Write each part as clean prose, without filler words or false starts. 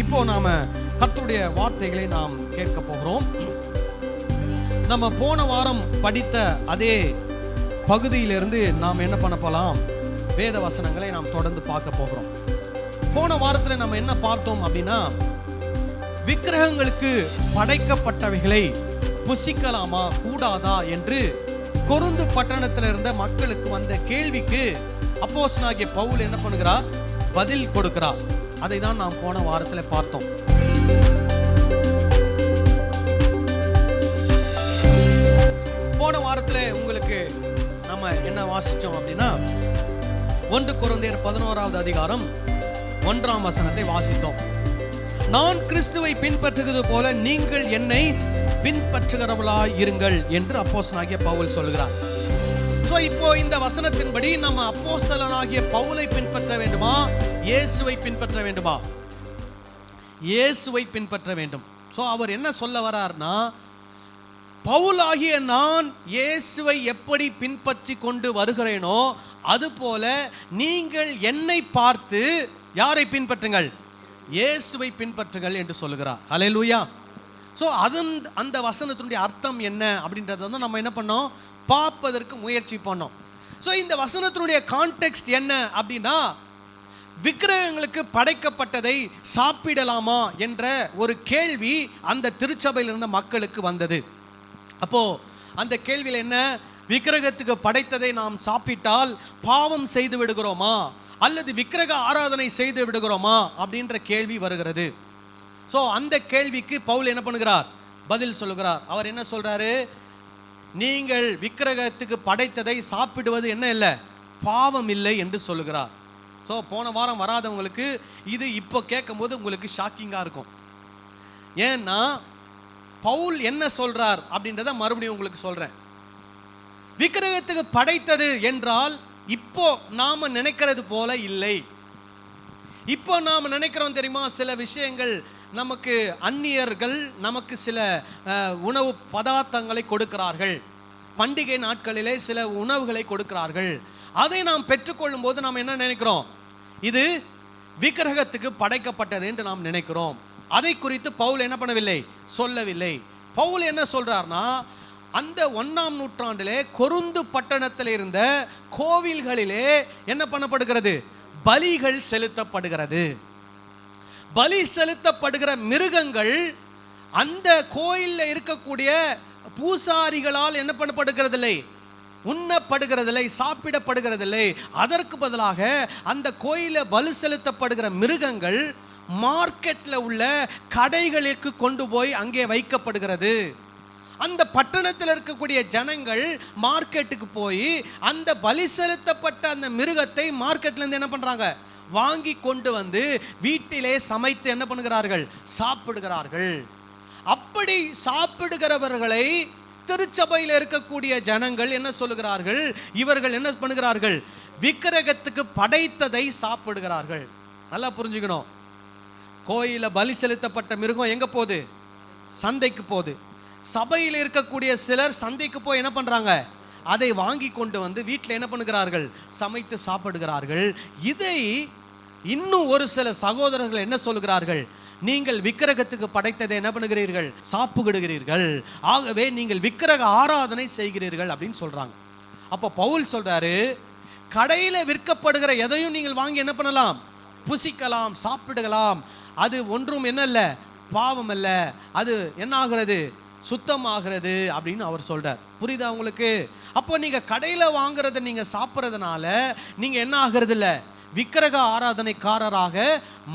இப்போ நாம கர்த்தருடைய வார்த்தைகளை நாம் கேட்க போகிறோம். நம்ம போன வாரம் படித்த அதே பகுதியிலிருந்து நாம் என்ன பண்ண போலாம், வேத வசனங்களை நாம் தொடர்ந்து பார்க்க போகிறோம். போன வாரத்தில் நம்ம என்ன பார்த்தோம் அப்படின்னா, விக்கிரகங்களுக்கு படைக்கப்பட்டவைகளை புசிக்கலாமா கூடாதா என்று கொரிந்து பட்டணத்தில் இருந்த மக்களுக்கு வந்த கேள்விக்கு அப்போஸ்தலனாகிய பவுல் என்ன பண்ணுகிறார், பதில் கொடுக்கிறார். அதை தான் நாம் போன வாரத்தில் பார்த்தோம். போன வாரத்தில் உங்களுக்கு நம்ம என்ன வாசிச்சோம் அப்படின்னா, 1 கொரிந்தியர் 11வது அதிகாரம் 1ஆம் வசனத்தை வாசித்தோம். நான் கிறிஸ்துவை பின்பற்றுகிறது போல நீங்கள் என்னை பின்பற்றுகிறவர்களாய் இருங்கள் என்று அப்போஸ்தலனாகிய பவுல் சொல்கிறார். சோ இப்போ இந்த வசனத்தின்படி நம்ம அப்போஸ்தலனாகிய பவுலை பின்பற்ற வேண்டுமா, இயேசுவை பின்பற்ற வேண்டுமா? இயேசுவை பின்பற்ற வேண்டும். சோ அவர் என்ன சொல்ல வரார்னா, பவுலாகிய நான் இயேசுவை எப்படி பின்பற்றி கொண்டு வருகிறேனோ அதுபோல நீங்கள் என்னை பார்த்து யாரை பின்பற்றுங்கள், இயேசுவை பின்பற்றுங்கள் என்று சொல்லுகிறார். ஹல்லேலூயா. ஸோ அந்த வசனத்தினுடைய அர்த்தம் என்ன அப்படின்றத வந்து நம்ம என்ன பண்ணோம், பார்ப்பதற்கு முயற்சி பண்ணோம். ஸோ இந்த வசனத்தினுடைய கான்டெக்ஸ்ட் என்ன அப்படின்னா, விக்கிரகங்களுக்கு படைக்கப்பட்டதை சாப்பிடலாமா என்ற ஒரு கேள்வி அந்த திருச்சபையில் இருந்த மக்களுக்கு வந்தது. அப்போ அந்த கேள்வியில் என்ன, விக்கிரகத்துக்கு படைத்ததை நாம் சாப்பிட்டால் பாவம் செய்து விடுகிறோமா அல்லது விக்கிரக ஆராதனை செய்து விடுகிறோமா அப்படின்ற கேள்வி வருகிறது. ஸோ அந்த கேள்விக்கு பவுல் என்ன பண்ணுகிறார், பதில் சொல்லுகிறார். அவர் என்ன சொல்றாரு, நீங்கள் விக்கிரகத்துக்கு படைத்ததை சாப்பிடுவது என்ன இல்லை, பாவம் இல்லை என்று சொல்லுகிறார். ஸோ போன வாரம் வராதவங்களுக்கு இது இப்போ கேட்கும் போது உங்களுக்கு ஷாக்கிங்காக இருக்கும். ஏன்னா பவுல் என்ன சொல்றார் அப்படின்றத மறுபடியும் உங்களுக்கு சொல்றேன். விக்கிரகத்துக்கு படைத்தது என்றால் இப்போ நாம நினைக்கிறது போல இல்லை. இப்போ நாம் நினைக்கிறோம் தெரியுமா, சில விஷயங்கள் நமக்கு அந்நியர்கள் நமக்கு சில உணவு பதார்த்தங்களை கொடுக்கிறார்கள், பண்டிகை நாட்களிலே சில உணவுகளை கொடுக்கிறார்கள். அதை நாம் பெற்றுக்கொள்ளும் போது நாம் என்ன நினைக்கிறோம், இது விக்கிரகத்துக்கு படைக்கப்பட்டது என்று நாம் நினைக்கிறோம். அதை குறித்து பவுல் என்ன பண்ணவில்லை, சொல்லவில்லை. பவுல் என்ன சொல்றார்னா, அந்த 1ஆம் நூற்றாண்டிலே கொரிந்து பட்டணத்தில் இருந்த கோவில்களிலே என்ன பண்ணப்படுகிறது, பலிகள் செலுத்தப்படுகிறது. பலி செலுத்தப்படுகிற மிருகங்கள் அந்த கோயிலில் இருக்கக்கூடிய பூசாரிகளால் என்ன பண்ணப்படுகிறதில்லை, உண்ணப்படுகிறதில்லை, சாப்பிடப்படுகிறதில்லை. அதற்கு பதிலாக அந்த கோயிலில் பலி செலுத்தப்படுகிற மிருகங்கள் மார்க்கெட்டில் உள்ள கடைகளுக்கு கொண்டு போய் அங்கே வைக்கப்படுகிறது. அந்த பட்டணத்தில் இருக்கக்கூடிய ஜனங்கள் மார்க்கெட்டுக்கு போய் அந்த பலி செலுத்தப்பட்ட அந்த மிருகத்தை மார்க்கெட்லேருந்து என்ன பண்ணுறாங்க, வாங்கி கொண்டு வந்து வீட்டிலே சமைத்து என்ன பண்ணுகிறார்கள், சாப்பிடுகிறார்கள். அப்படி சாப்பிடுகிறவர்களை திருச்சபையில் இருக்கக்கூடிய ஜனங்கள் என்ன சொல்லுகிறார்கள், இவர்கள் என்ன பண்ணுகிறார்கள், விக்கிரகத்துக்கு படைத்ததை சாப்பிடுகிறார்கள். நல்லா புரிஞ்சுக்கணும், கோயில பலி செலுத்தப்பட்ட மிருகம் எங்க போகுது, சந்தைக்கு போகுது. சபையில் இருக்கக்கூடிய சிலர் சந்தைக்கு போய் என்ன பண்றாங்க, அதை வாங்கி கொண்டு வந்து வீட்டில் என்ன பண்ணுகிறார்கள், சமைத்து சாப்பிடுகிறார்கள். இதை இன்னும் ஒரு சில சகோதரர்கள் என்ன சொல்கிறார்கள், நீங்கள் விக்கிரகத்துக்கு படைத்ததை என்ன பண்ணுகிறீர்கள், சாப்பிடுகிறீர்கள், ஆகவே நீங்கள் விக்கிரக ஆராதனை செய்கிறீர்கள் அப்படின்னு சொல்றாங்க. அப்போ பவுல் சொல்றாரு, கடையில் விற்கப்படுகிற எதையும் நீங்கள் வாங்கி என்ன பண்ணலாம், புசிக்கலாம், சாப்பிடலாம். அது ஒன்றும் என்ன இல்லை, பாவம் அல்ல, அது என்ன ஆகிறது, சுத்தமாகிறது அப்படின்னு அவர் சொல்றார். புரியுதா உங்களுக்கு? அப்போ நீங்க கடையில வாங்குறத நீங்க சாப்பிட்றதுனால நீங்க என்ன ஆகிறது இல்லை, விக்கிரக ஆராதனைக்காரராக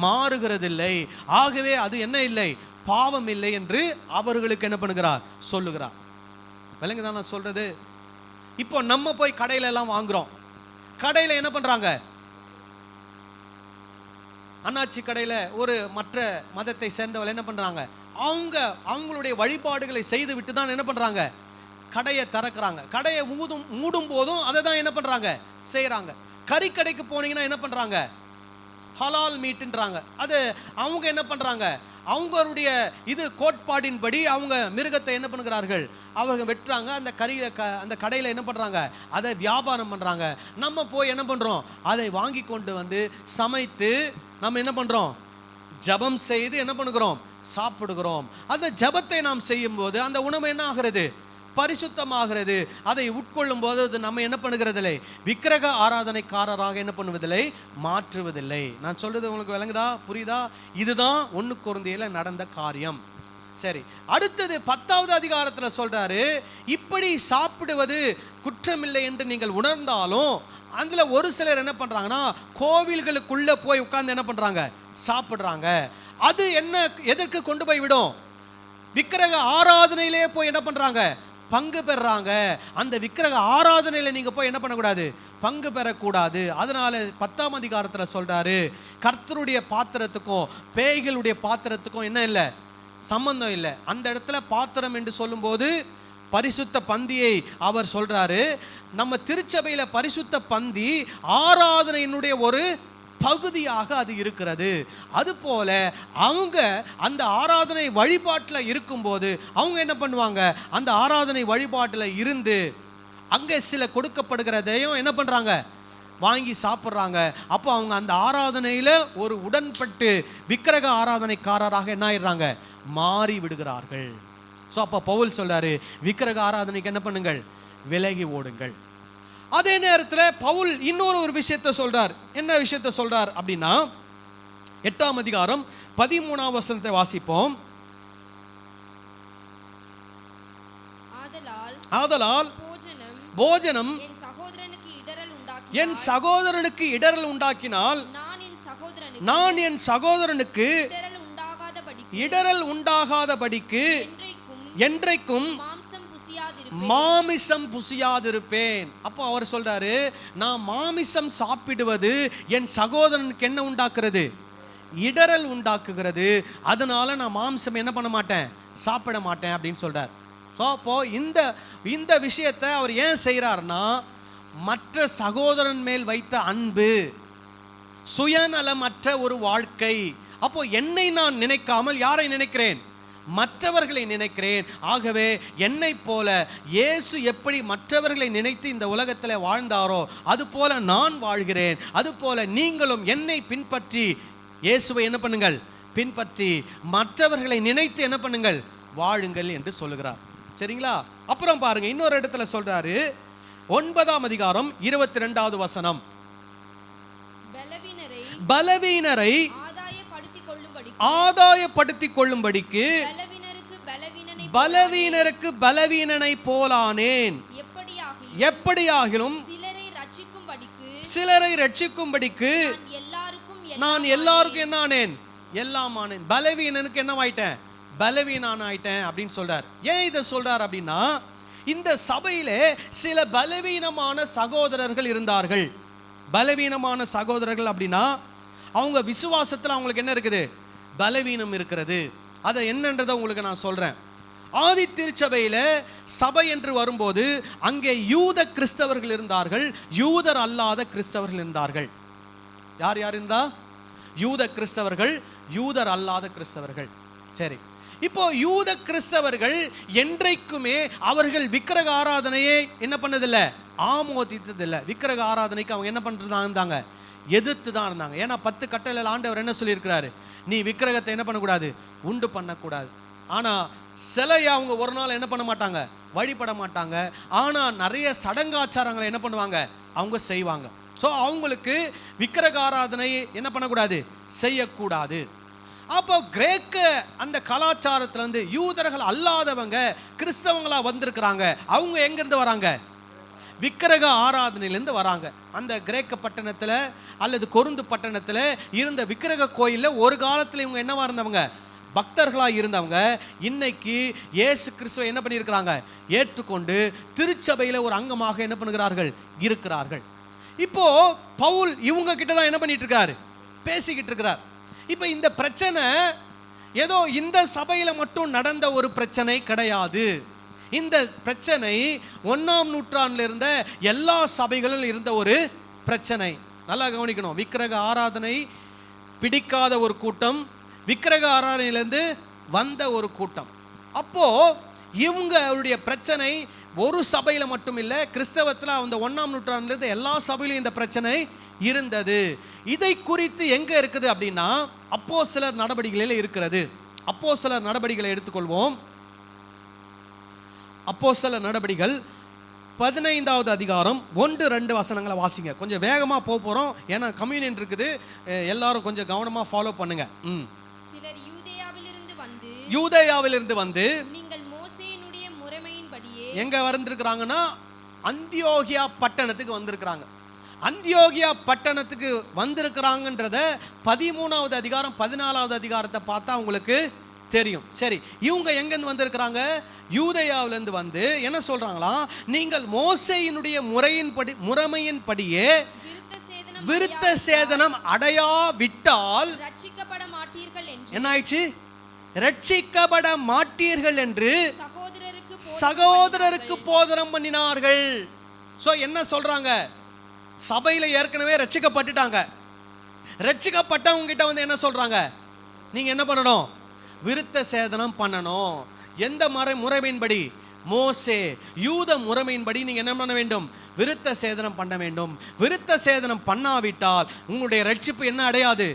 மாறுகிறதில்லை. ஆகவே அது என்ன இல்லை, பாவம் இல்லை என்று அவர்களுக்கு என்ன பண்ணுகிறார், சொல்லுகிறார். விளங்குதான் நான் சொல்றது? இப்போ நம்ம போய் கடையில எல்லாம் வாங்குறோம், கடையில என்ன பண்றாங்க, அண்ணாச்சி கடையில ஒரு மற்ற மதத்தை சேர்ந்தவர்கள் என்ன பண்றாங்க, அவங்களுடைய வழிபாடுகளை செய்து விட்டு தான் என்ன பண்றாங்க, கடையை திறக்கிறாங்க. கடையை மூடும் போதும் அதை தான் என்ன பண்றாங்க, செய்யறாங்க. கறிக்கடைக்கு போனீங்கன்னா என்ன பண்றாங்க, ஹலால் மீட்ன்றாங்க. அது அவங்க என்ன பண்றாங்க, அவங்களுடைய இது கோட்பாடின்படி அவங்க மிருகத்தை என்ன பண்ணுகிறார்கள், அவங்க வெட்டுறாங்க. அந்த அந்த கடையில் என்ன பண்ணுறாங்க, அதை வியாபாரம் பண்ணுறாங்க. நம்ம போய் என்ன பண்ணுறோம், அதை வாங்கி கொண்டு வந்து சமைத்து நம்ம என்ன பண்ணுறோம், ஜெபம் செய்து என்ன பண்ணுகிறோம்? சாப்பிடுகிறோம். அந்த ஜெபத்தை நாம் செய்யும் போது அந்த உணவு என்ன ஆகிறது? பரிசுத்தமாகிறது. அதை உட்கொள்ளும் போது அது நம்ம என்ன பண்ணுகிறதில்லை, விக்கிரக ஆராதனைக்காரராக என்ன பண்ணுவதில்லை, மாற்றுவதில்லை. நான் சொல்றது உங்களுக்கு விளங்குதா, புரியுதா? இதுதான் 1 கொரிந்தியர்ல நடந்த காரியம். சரி, அடுத்தது 10வது அதிகாரத்தில் சொல்றாரு, இப்படி சாப்பிடுவது குற்றமில்லை என்று நீங்கள் உணர்ந்தாலும் அதுல ஒரு சிலர் என்ன பண்றாங்கன்னா கோவில்களுக்குள்ள போய் உட்கார்ந்து என்ன பண்றாங்க, சாப்பிடுறாங்க. அது என்ன எதற்கு கொண்டு போய் விடும்? விக்கிரக ஆராதனையிலே போய் என்ன பண்றாங்க, பங்கு பெறாங்க. அந்த விக்கிரக ஆராதனையில நீங்க போய் என்ன பண்ணக்கூடாது, பங்கு பெறக்கூடாது. அதனால 10ஆம் அதிகாரத்தில் சொல்றாரு, கர்த்தருடைய பாத்திரத்துக்கும் பேய்களுடைய பாத்திரத்துக்கும் என்ன இல்லை, சம்பந்தம் இல்லை. அந்த இடத்துல பாத்திரம் என்று சொல்லும்போது பரிசுத்த பந்தியை அவர் சொல்றாரு. நம்ம திருச்சபையில பரிசுத்த பந்தி ஆராதனையினுடைய ஒரு பகுதியாக அது இருக்கிறது. அதுபோல அவங்க அந்த ஆராதனை வழிபாட்டில் இருக்கும்போது அவங்க என்ன பண்ணுவாங்க, அந்த ஆராதனை வழிபாட்டில் இருந்து அங்கே சில கொடுக்கப்படுகிறதையும் என்ன பண்ணுறாங்க, வாங்கி சாப்பிட்றாங்க. அப்போ அவங்க அந்த ஆராதனையில் ஒரு உடன்பட்டு விக்கிரக ஆராதனைக்காரராக என்ன ஆயிடுறாங்க, மாறி விடுகிறார்கள். ஸோ அப்போ பவுல் சொல்றாரு, விக்கிரக ஆராதனைக்கு என்ன பண்ணுங்கள், விலகி ஓடுங்கள். அதே நேரத்தில் பவுல் இன்னொரு விஷயத்தை சொல்றார். என்ன விஷயத்தை சொல்றார் அப்படின்னா, 8ஆம் அதிகாரம் 13ஆம் வசனத்தை வாசிப்போம். ஆதலால் போஜனம் என் சகோதரனுக்கு இடரல் உண்டாக்கினால் நான் என் சகோதரனுக்கு இடரல் உண்டாகாதபடிக்கு என்றைக்கும் மாமிசம் புசியாதிருப்பேன். அப்போ அவர் சொல்றாரு, நான் மாமிசம் சாப்பிடுவது என் சகோதரனுக்கு என்ன உண்டாக்குறது, இடரல் உண்டாக்குகிறது. அதனால நான் மாமிசம் என்ன பண்ண மாட்டேன், சாப்பிட மாட்டேன் அப்படின்னு சொல்றார். ஸோ அப்போ இந்த விஷயத்தை அவர் ஏன் செய்கிறார்னா, மற்ற சகோதரன் மேல் வைத்த அன்பு, சுயநலமற்ற ஒரு வாழ்க்கை. அப்போ என்னை நான் நினைக்காமல் யாரை நினைக்கிறேன், மற்றவர்களை நினைக்கிறேன். ஆகவே என்னை போல இயேசு எப்படி மற்றவர்களை நினைத்து இந்த உலகத்தில் வாழ்ந்தாரோ அதுபோல நான் வாழ்கிறேன். அதுபோல நீங்களும் என்னை பின்பற்றி இயேசுவை என்ன பண்ணுங்கள், பின்பற்றி மற்றவர்களை நினைத்து என்ன பண்ணுங்கள், வாழுங்கள் என்று சொல்லுகிறார். சரிங்களா? அப்புறம் பாருங்க, இன்னொரு இடத்துல சொல்றாரு, 9ஆம் அதிகாரம் 22வது வசனம், பலவீனரை ஆதாயப்படுத்திக் கொள்ளும்படிக்கு பலவீனருக்கு பலவீனனை போலானேன். எப்படியாகிலும் சிலரை ரட்சிக்கும்படிக்கு நான் எல்லாருக்கும் என்ன ஆனேன், எல்லாம் ஆனேன். பலவீனனுக்கு என்ன ஆயிட்டேன், பலவீனான் ஆயிட்டேன் அப்படின்னு சொல்றார். ஏன் இதை சொல்றார் அப்படின்னா, இந்த சபையிலே சில பலவீனமான சகோதரர்கள் இருந்தார்கள். பலவீனமான சகோதரர்கள் அப்படின்னா அவங்க விசுவாசத்தில் அவங்களுக்கு என்ன இருக்குது, பலவீனம் இருக்கிறது. அதை என்னன்றதை உங்களுக்கு நான் சொல்றேன். ஆதி திருச்சபையில சபை என்று வரும்போது அங்கே யூத கிறிஸ்தவர்கள் இருந்தார்கள், யூதர் அல்லாத கிறிஸ்தவர்கள் இருந்தார்கள். யார் யார் இருந்தா, யூத கிறிஸ்தவர்கள், யூதர் அல்லாத கிறிஸ்தவர்கள். சரி, இப்போ யூத கிறிஸ்தவர்கள் என்றைக்குமே அவர்கள் விக்கிரக ஆராதனையை என்ன பண்ணதில்லை, ஆமோதித்ததில்லை. விக்கிரக ஆராதனைக்கு அவங்க என்ன பண்றதா இருந்தாங்க, எதிர்த்து தான் இருந்தாங்க. ஏன்னா 10 கட்டளையில் ஆண்டவர் என்ன சொல்லியிருக்கிறாரு, நீ விக்கிரகத்தை என்ன பண்ணக்கூடாது, உண்டு பண்ணக்கூடாது. ஆனால் சிலையை அவங்க ஒரு நாள் என்ன பண்ண மாட்டாங்க, வழிபட மாட்டாங்க. ஆனால் நிறைய சடங்காச்சாரங்களை என்ன பண்ணுவாங்க, அவங்க செய்வாங்க. ஸோ அவங்களுக்கு விக்கிரக ஆராதனை என்ன பண்ணக்கூடாது, செய்யக்கூடாது. அப்போ கிரேக்க அந்த கலாச்சாரத்திலேருந்து யூதர்கள் அல்லாதவங்க கிறிஸ்தவங்களாக வந்திருக்கிறாங்க. அவங்க எங்கேருந்து வராங்க, விக்கிரக ஆராதனையிலேருந்து வராங்க. அந்த கிரேக்க பட்டணத்தில் அல்லது கொருந்து பட்டணத்தில் இருந்த விக்கிரக கோயிலில் ஒரு காலத்தில் இவங்க என்னவா இருந்தவங்க, பக்தர்களாக இருந்தவங்க. இன்னைக்கு இயேசு கிறிஸ்துவை என்ன பண்ணியிருக்கிறாங்க, ஏற்றுக்கொண்டு திருச்சபையில் ஒரு அங்கமாக என்ன பண்ணுகிறார்கள், இருக்கிறார்கள். இப்போ பவுல் இவங்க கிட்ட தான் என்ன பண்ணிட்டு இருக்காரு, பேசிக்கிட்டு இருக்கிறார். இப்போ இந்த பிரச்சனை ஏதோ இந்த சபையில் மட்டும் நடந்த ஒரு பிரச்சனை கிடையாது. இந்த பிரச்சனை 1ஆம் நூற்றாண்டில் இருந்த எல்லா சபைகளிலும் இருந்த ஒரு பிரச்சனை. நல்லா கவனிக்கணும். விக்கிரக ஆராதனை பிடிக்காத ஒரு கூட்டம், விக்கிரக ஆராதனையிலேருந்து வந்த ஒரு கூட்டம். அப்போ இவங்களுடைய பிரச்சனை ஒரு சபையில் மட்டும் இல்லை, கிறிஸ்தவத்தில் அந்த 1ஆம் நூற்றாண்டிலிருந்து எல்லா சபையிலும் இந்த பிரச்சனை இருந்தது. இதை குறித்து எங்க இருக்குது அப்படின்னா அப்போஸ்தலர் நடபடிகளில் இருக்கிறது. அப்போஸ்தலர் நடபடிகளை எடுத்துக்கொள்வோம். அப்போஸ்தலர் நடபடிகள் 15வது அதிகாரம் 1-2 வசனங்களை வாசிங்க. கொஞ்சம் வேகமாக போகிறோம், ஏன்னா கம்யூனியன் இருக்குது. எல்லாரும் கொஞ்சம் கவனமாக ஃபாலோ பண்ணுங்க. சிலர் யூதேயாவிலிருந்து வந்து நீங்கள் மோசேயினுடைய முறைமையின்படியே எங்க வந்திருக்கிறாங்கன்னா அந்தியோகியா பட்டணத்துக்கு வந்திருக்கிறாங்க. அந்தியோகியா பட்டணத்துக்கு வந்திருக்கிறாங்கன்றத 13வது அதிகாரம் 14வது அதிகாரத்தை பார்த்தா உங்களுக்கு தெரியும். சரி, இவங்க எங்கேருந்து வந்திருக்கிறாங்க? யூதேயாவிலிருந்து வந்து என்ன சொல்றாங்களா, நீங்கள் மோசேயினுடைய முறைமையின்படியே விருத்த சேதனம் அடையாவிட்டால் ரட்சிக்கப்பட மாட்டீர்கள் என்று. என்ன ஆயிடுச்சு? ரட்சிக்கப்பட மாட்டீர்கள் என்று சகோதரருக்கு போதனம் பண்ணினார்கள். சோ என்ன சொல்றாங்க? சபையில ஏற்கனவே ரட்சிக்கப்பட்டுட்டாங்க. ரட்சிக்கப்பட்டவங்க கிட்ட வந்து என்ன சொல்றாங்க? நீங்க என்ன பண்ணணும்? விருத்த சேதனம் பண்ணணும். எந்த முறைமையின்படி? மோசே யூத முறைமையின்படி நீங்க என்ன பண்ண வேண்டும்? விருத்த சேதனம் பண்ண வேண்டும். விருத்த சேதனம் பண்ணாவிட்டால் உங்களுடைய ரட்சிப்பு என்ன அடையாது?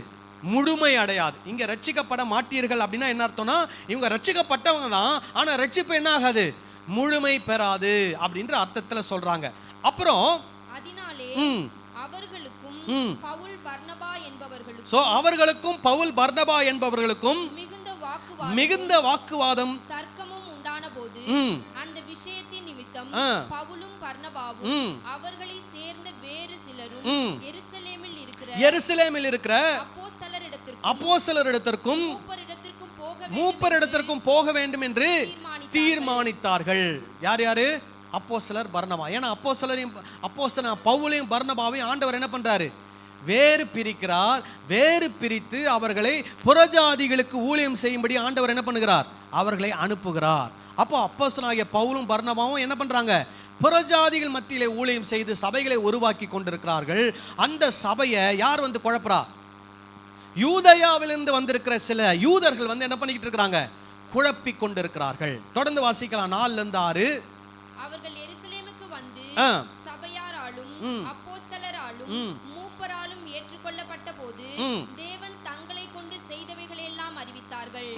முழுமை அடையாது. இங்க ரட்சிக்கப்பட மாட்டீர்கள் அப்படின்னா என்ன அர்த்தம்னா, இவங்க ரட்சிக்கப்பட்டவங்க தான், ஆனா ரட்சிப்பு என்ன ஆகாது? முழுமை பெறாது அப்படின்ற அர்த்தத்துல சொல்றாங்க. அப்புறம் அதனாலே அவர்களுக்கும் பவுல் பர்னபா என்பவர்களுக்கும் சோ அவர்களுக்கும் பவுல் பர்னபா என்பவர்களுக்கும் மிகுந்த வாக்குவாதம் தர்க்கமும் உண்டான போது அந்த விஷயத்தின் நிமித்தம் பவுலும் பர்னபாவும் அவர்களை சேர்ந்த வேறு சிலரும் எருசலேமில் இருக்கிற அப்போஸ்தலரிடத்திற்கும் மூப்பரிடத்திற்கும் போக வேண்டும் என்று தீர்மானித்தார்கள். யார் யாரு? அப்போஸ்தலர் பர்னபா. ஏன்னா அப்போஸ்தலர் பவுலையும் பர்னபாவையும் ஆண்டவர் என்ன பண்றாரு? வேறு பிரிக்கிறார். வேறு பிரித்து அவர்களை புறஜாதிகளுக்கு ஊழியம் செய்யும்படி ஆண்டவர் என்ன பண்ணுகிறார்? அவர்களை அனுப்புகிறார். அப்போ அப்போஸ்தலனாகிய பவுலும் பர்னபாவும் என்ன பண்றாங்க? புறஜாதிகள் மத்தியிலே ஊழியம் செய்து சபைகளை உருவாக்கி கொண்டிருக்கிறார்கள். அந்த சபையை யார் வந்து குழப்பறா? யூதேயாவிலிருந்து வந்திருக்கிற சில யூதர்கள் வந்து என்ன பண்ணிக்கிட்டு இருக்கிறாங்க? குழப்பி கொண்டிருக்கிறார்கள். தொடர்ந்து வாசிக்கலாம் 4-6. அவர்கள் எருசலேமுக்கு வந்து சபையாராலும் அப்போஸ்தலராலும் மூப்பராலும் ஏற்றுக்கொள்ளப்பட்ட போது தேவன் தங்களை கொண்டு செய்தவைகளை எல்லாம் அறிவித்தார்கள்.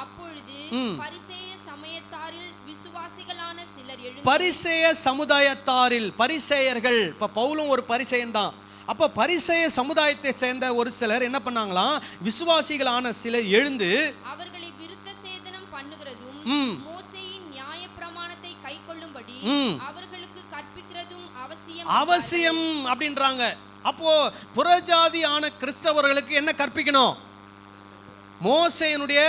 அப்பொழுது பரிசேய சமயத்தாரில் விசுவாசிகளான சிலர் எழுந்து பரிசேய சமுதாயத்தாரில் பரிசேயர்கள், இப்ப பவுலும் ஒரு பரிசேயன் தான். அப்ப பரிசேய சமுதாயத்தை சேர்ந்த ஒரு சிலர் என்ன பண்ணாங்களாம்? விசுவாசிகளான சிலர் எழுந்து அவர்களை விருத்த சேதனம் பண்ணுகிறதும் மோசேயின் நியாயப்பிரமாணத்தை கைக்கொள்ளும்படி அவர்களுக்கு கற்பிக்கிறதும் அவசியம் அப்படின்றாங்க. அப்போ புறஜாதியான கிறிஸ்தவர்களுக்கு என்ன கற்பிக்கணும்? மோசேயினுடைய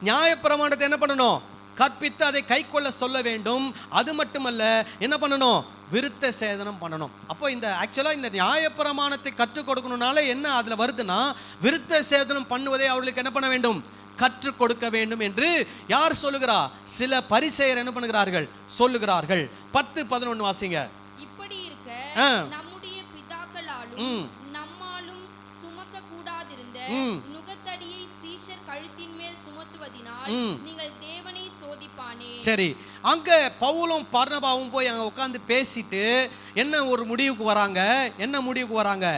நியாயப்பிரமாணத்தை என்ன பண்ணணும்? கற்பித்து அதை கைக்கொள்ள சொல்ல வேண்டும். அது மட்டுமல்ல, என்ன பண்ணணும்? விருத்த சேதனம் பண்ணணும். அப்போ இந்த ஆக்சுவலாக இந்த நியாயப்பிரமாணத்தை கற்றுக் கொடுக்கணும்னால என்ன அதில் வருதுன்னா, விருத்த சேதனம் பண்ணுவதை அவர்களுக்கு என்ன பண்ண வேண்டும்? கற்றுக் கொடுக்க வேண்டும் என்று யார் சொல்லுகிறா? சில பரிசேயர் என்ன பண்ணுகிறார்கள்? சொல்லுகிறார்கள். 10-11 வாசிங்க. இப்படி இருக்க நம்முடைய பிதாக்களாலும் நம்மாலும் சுமக்க கூடாதிருந்த நுகத்தடியை சீஷர் கழுத்தின் மேல் சுமத்துவதினால் நீங்கள் தேவனை சோதிப்பானே. சரி, அங்க பவுலும் பர்னபாவும் போய் அங்க உட்கார்ந்து பேசிட்டு என்ன ஒரு முடிவுக்கு வராங்க? என்ன முடிவுக்கு வராங்க?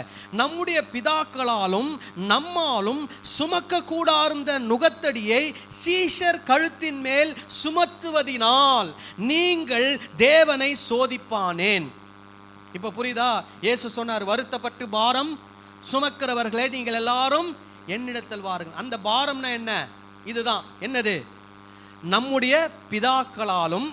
நம்முடைய பிதாக்களாலும் நம்மாலும் சுமக்க கூடார்ந்த நுகத்தடியை சீஷர் கழுத்தின் மேல் சுமத்துவதினால் நீங்கள் தேவனை சோதிப்பானேன். இப்ப புரியுதா? இயேசு சொன்னார், வருத்தப்பட்டு பாரம் சுமக்கிறவர்களே நீங்கள் எல்லாரும் என்னிடத்தில் வாருங்கள். அந்த பாரம்னா என்ன? இதுதான். என்னது? நம்முடைய பிதாக்களாலும்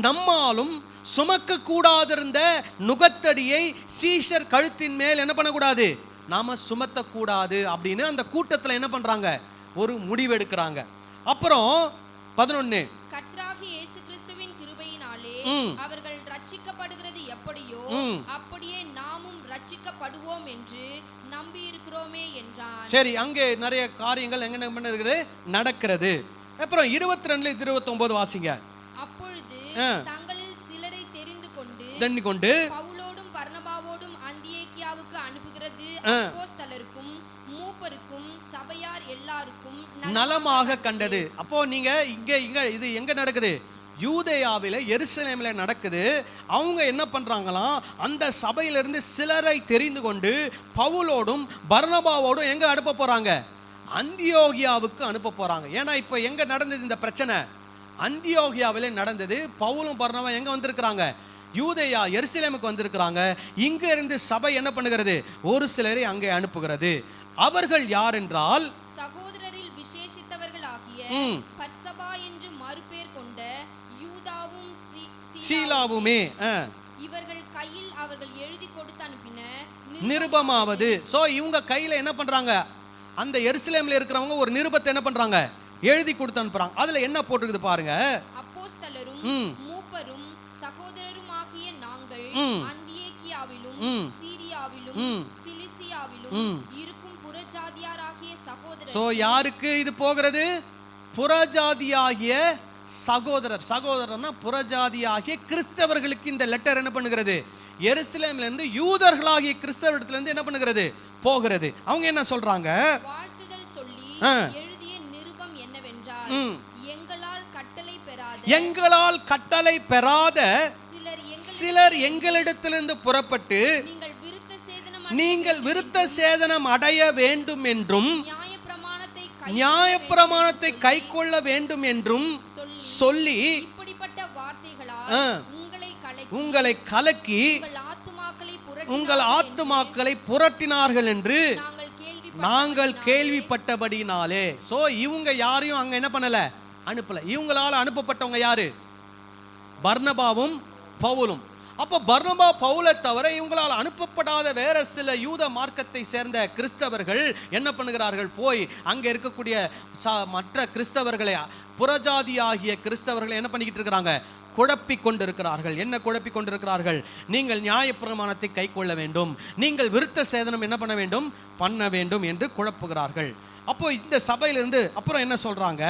நம்மாலும் சுமக்க கூடாதிருந்த நுகத்தடியை சீஷர் கழுத்தின் மேல் என்ன பண்ணக்கூடாது? நாம சுமத்தக்கூடாது அப்படின்னு அந்த கூட்டத்தில் என்ன பண்றாங்க? ஒரு முடிவெடுக்கிறாங்க. அப்புறம் 11 கர்த்தராகிய இயேசு கிறிஸ்துவின் கிருபையினாலே அவர்கள் ரட்சிக்கப்படுகிறது எப்படியோ அப்படியே நாமும் ரட்சிக்கப்படுவோம் என்று நம்பி இருக்கிறோமே என்றான். சரி, அங்கே நிறைய காரியங்கள் எங்க இருக்குது? நடக்கிறது. அப்புறம் 22-29 வாசிங்க. அப்பொழுது தங்களில் சிலரை தெரிந்து கொண்டு பவுலோடும் பர்னபாவோடும் அந்தியோக்கியாவுக்கு அனுப்புகிறது அப்போஸ்தலருக்கும் மூப்பருக்கும் சபையார் எல்லாருக்கும் நலமாக கண்டது. அப்போ நீங்க இங்க இது எங்க நடக்குது? யூதேயாவில எருசலேமில் நடக்குது. அவங்க என்ன பண்றாங்களாம்? அந்த சபையிலிருந்து சிலரை தெரிந்து கொண்டு பவுலோடும் பர்னபாவோடும் எங்க அனுப்ப போறாங்க? அந்தியோகியாவுக்கு அனுப்ப போறாங்க. ஏன்னா இப்போ எங்க நடந்தது இந்த பிரச்சனை? அந்தியோகியாவிலே நடந்தது. பவுலும் பர்னபா எங்க வந்திருக்கிறாங்க? யூதேயா எருசலேமுக்கு வந்திருக்கிறாங்க. இங்க இருந்து சபை என்ன பண்ணுகிறது? ஒரு சிலரை அங்கே அனுப்புகிறது. அவர்கள் யார் என்றால், சகோதரரில் விசேஷித்தவர்களாகிய பர்சபா என்று மறுபேர் கொண்ட யூதாவும் சீலாவுமே. இவர்கள் கையில் அவர்கள் எழுதி கொடுத்து அனுப்பின நிருபமாவது. சோ இவங்க கையில என்ன பண்றாங்க? அந்த எருசலேம்ல இருக்கிறவங்க ஒரு நிருபத்தை என்ன பண்றாங்க? எழுதி கொடுத்து அனுப்புறாங்க. அதுல என்ன போட்டிருக்குது பாருங்க. அப்போஸ்தலரும் மூப்பரும் சகோதரருமாகிய நாங்கள் அந்தியோகியாவிலும் சீரியாவிலும் சிலிசியாவிலும் இருக்கும் புறஜாதியாராகிய சகோதரர். சோ யாருக்கு இது போகிறது? புறஜாதியாகிய சகோதரர். சகோதரர்னா புறஜாதியாகிய கிறிஸ்தவர்களுக்கு இந்த லெட்டர் என்ன பண்ணுகிறது? எருசலேம்ல இருந்து யூதர்களாகிய கிறிஸ்தவரிடத்துல இருந்து என்ன பண்ணுகிறது? போகிறது. அவங்க என்ன சொல்றாங்க? வாழ்த்துதல் சொல்லி எழுதிய நிருபம் என்னவென்றால், எங்களால் கட்டளை பெறாத சிலர் எங்களிடத்திலிருந்து புறப்பட்டு நீங்கள் விருத்த சேதனம் அடைய வேண்டும் என்றும் நியாயப்பிரமாணத்தை கைக்கொள்ள வேண்டும் என்றும் சொல்லி உங்களை கலக்கி உங்கள் ஆத்துமாக்களை புரட்டினார்கள் என்று நாங்கள் கேள்விப்பட்டபடினாலே. சோ இவங்க யாரையும் அங்க என்ன பண்ணல? அனுப்பல. இவங்களால அனுப்பப்பட்டவங்க யாரு? பர்னபாவும் பவுலும். அப்ப பர்னபா பவுலை தவிர இவங்களால் அனுப்பப்படாத வேற சில யூத மார்க்கத்தை சேர்ந்த கிறிஸ்தவர்கள் என்ன பண்ணுகிறார்கள்? போய் அங்க இருக்கக்கூடிய மற்ற கிறிஸ்தவர்களை, புறஜாதியாகிய கிறிஸ்தவர்களை என்ன பண்ணிக்கிட்டு இருக்கிறாங்க? குழப்பி கொண்டிருக்கிறார்கள். என்ன குழப்பி கொண்டிருக்கிறார்கள்? நீங்கள் நியாயப்பிரமாணத்தை கை கொள்ள வேண்டும், நீங்கள் விருத்த சேதனம் என்ன பண்ண வேண்டும் என்று குழப்புகிறார்கள். அப்போ இந்த சபையிலிருந்து அப்புறம் என்ன சொல்றாங்க?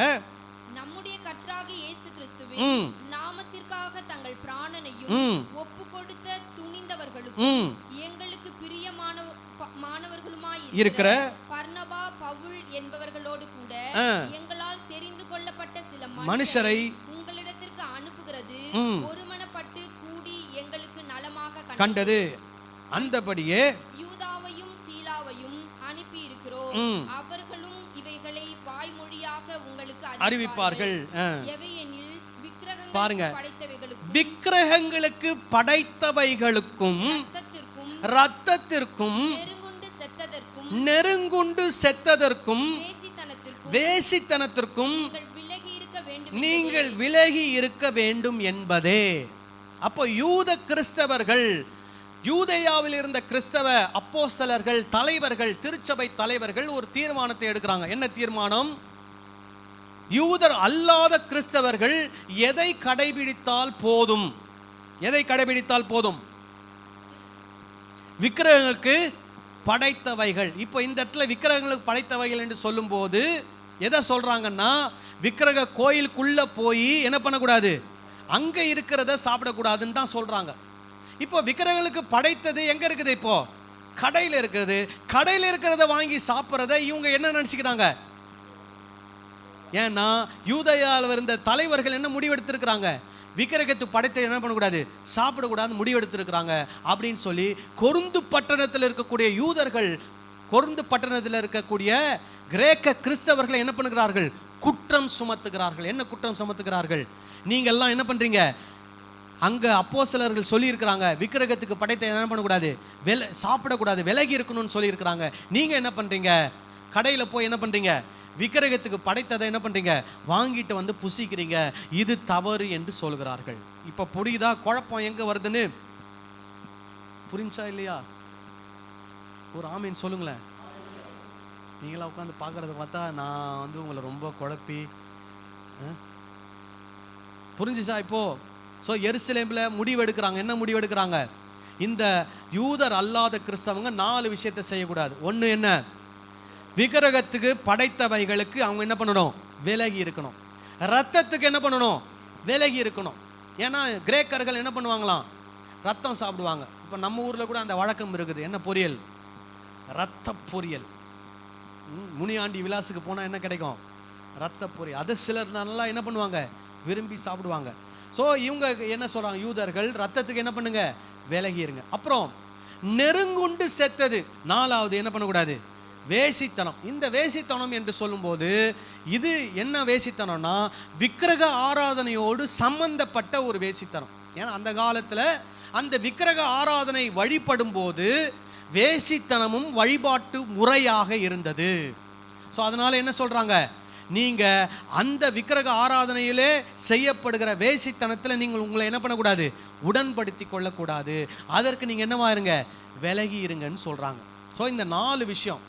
நம்முடைய கர்த்தராகிய இயேசு கிறிஸ்துவின் நாமத்திற்காக தங்கள் பிராணனையும் ஒப்பு கொடுத்த துணிந்தவர்களுக்கும் எங்களுக்கு பிரியமானவர்களுமாய் இருக்கிற பர்னபா பவுல் என்பவர்களோடு கூட எங்களால் தெரிந்து கொள்ளப்பட்ட சில மனுஷரை உங்களிடத்திற்கு அனுப்புகிறது ஒருமனப்பட்டு கூடி எங்களுக்கு நலமாக கண்டது. அந்தபடியே யூதாவையும் சீலாவையும் அனுப்பி இருக்கிறோம். அவர்களும் இவைகளை வாய்மொழியாக உங்களுக்கு அறிவிப்பார்கள். பாருங்க, விக்கிரகங்களுக்கு படைத்தவைகளுக்கும் இரத்தத்திற்கும் நெருங்குண்டு செத்ததற்கும் வேசித்தனத்திற்கும் நீங்கள் விலகி இருக்க வேண்டும் என்பதே. அப்போ யூத கிறிஸ்தவர்கள், யூதேயாவில் இருந்த கிறிஸ்தவ அப்போஸ்தலர்கள், தலைவர்கள், திருச்சபை தலைவர்கள் ஒரு தீர்மானத்தை எடுக்கிறாங்க. என்ன தீர்மானம்? யூதர் அல்லாத கிறிஸ்தவர்கள் எதை கடைபிடித்தால் போதும்? எதை கடைபிடித்தால் போதும்? விக்கிரகங்களுக்கு படைத்தவைகள். இப்போ இந்த இடத்துல விக்கிரகங்களுக்கு படைத்தவைகள் என்று சொல்லும் போது எதை சொல்றாங்கன்னா, விக்கிரக கோயிலுக்குள்ள போய் என்ன பண்ணக்கூடாது? அங்க இருக்கிறத சாப்பிடக்கூடாதுன்னு தான் சொல்றாங்க. இப்போ விக்கிரகங்களுக்கு படைத்தது எங்க இருக்குது? இப்போ கடையில் இருக்கிறது. கடையில் இருக்கிறத வாங்கி சாப்பிட்றத இவங்க என்ன நினைச்சுக்கிறாங்க? ஏன்னா யூதேயாவில் இருந்த தலைவர்கள் என்ன முடிவெடுத்திருக்கிறாங்க? விக்கிரகத்து படைத்த என்ன பண்ணக்கூடாது? சாப்பிடக்கூடாது முடிவெடுத்திருக்கிறாங்க. அப்படின்னு சொல்லி கொருந்து பட்டணத்தில் இருக்கக்கூடிய யூதர்கள், கொருந்து பட்டணத்தில் இருக்கக்கூடிய கிரேக்க கிறிஸ்தவர்களை என்ன பண்ணுகிறார்கள்? குற்றம் சுமத்துகிறார்கள். என்ன குற்றம் சுமத்துகிறார்கள்? நீங்க எல்லாம் என்ன பண்றீங்க? அங்க அப்போஸ்தலர்கள் சொல்லி இருக்கிறாங்க, விக்கிரகத்துக்கு படைத்த என்ன பண்ணக்கூடாது? சாப்பிடக்கூடாது, விலகி இருக்கணும்னு சொல்லி இருக்கிறாங்க. நீங்க என்ன பண்றீங்க? கடையில போய் என்ன பண்றீங்க? விக்கிரகத்துக்கு படைத்ததை என்ன பண்றீங்க? வாங்கிட்டு வந்து புசிக்கிறீங்க. இது தவறு என்று சொல்கிறார்கள். இப்ப புரியுதா குழப்பம் எங்க வருதுன்னு? புரிஞ்சா இல்லையா? ஒரு ஆமீன் சொல்லுங்களேன். நீங்களா உட்காந்து பார்க்கறத பார்த்தா நான் வந்து உங்களை ரொம்ப குழப்பி புரிஞ்சுச்சா இப்போ? ஸோ எருசலேம்ல முடிவெடுக்கிறாங்க. என்ன முடிவெடுக்கிறாங்க? இந்த யூதர் அல்லாத கிறிஸ்தவங்க 4 விஷயத்தை செய்யக்கூடாது. ஒன்று என்ன? விக்கிரகத்துக்கு படைத்தவைகளுக்கு அவங்க என்ன பண்ணணும்? விலகி இருக்கணும். ரத்தத்துக்கு என்ன பண்ணணும்? விலகி இருக்கணும். ஏன்னா கிரேக்கர்கள் என்ன பண்ணுவாங்களாம்? ரத்தம் சாப்பிடுவாங்க. இப்போ நம்ம ஊரில் கூட அந்த வழக்கம் இருக்குது. என்ன பொரியல்? ரத்த பொரியல். முனியாண்டி விலாசுக்கு போனால் என்ன கிடைக்கும்? ரத்த பொரியல். அது சிலர் நல்லா என்ன பண்ணுவாங்க? விரும்பி சாப்பிடுவாங்க. ஸோ இவங்க என்ன சொல்றாங்க? யூதர்கள் ரத்தத்துக்கு என்ன பண்ணுங்க? விலகி இருங்க. அப்புறம் நெருங்குண்டு செத்தது. 4வது என்ன பண்ணக்கூடாது? வேசித்தனம். இந்த வேசித்தனம் என்று சொல்லும்போது இது என்ன வேசித்தனம்னா விக்கிரக ஆராதனையோடு சம்பந்தப்பட்ட ஒரு வேசித்தனம். ஏன்னா அந்த காலத்தில் அந்த விக்கிரக ஆராதனை வழிபடும் போது வேசித்தனமும் வழிபாட்டு முறையாக இருந்தது. ஸோ அதனால என்ன சொல்றாங்க, நீங்க அந்த விக்கிரக ஆராதனையிலே செய்யப்படுகிற வேசித்தனத்தில் நீங்கள் உங்களை என்ன பண்ணக்கூடாது, உடன்படுத்தி கொள்ளக்கூடாது. அதற்கு நீங்க என்னவா இருங்க, விலகி இருங்கன்னு சொல்றாங்க. ஸோ இந்த 4 விஷயம்.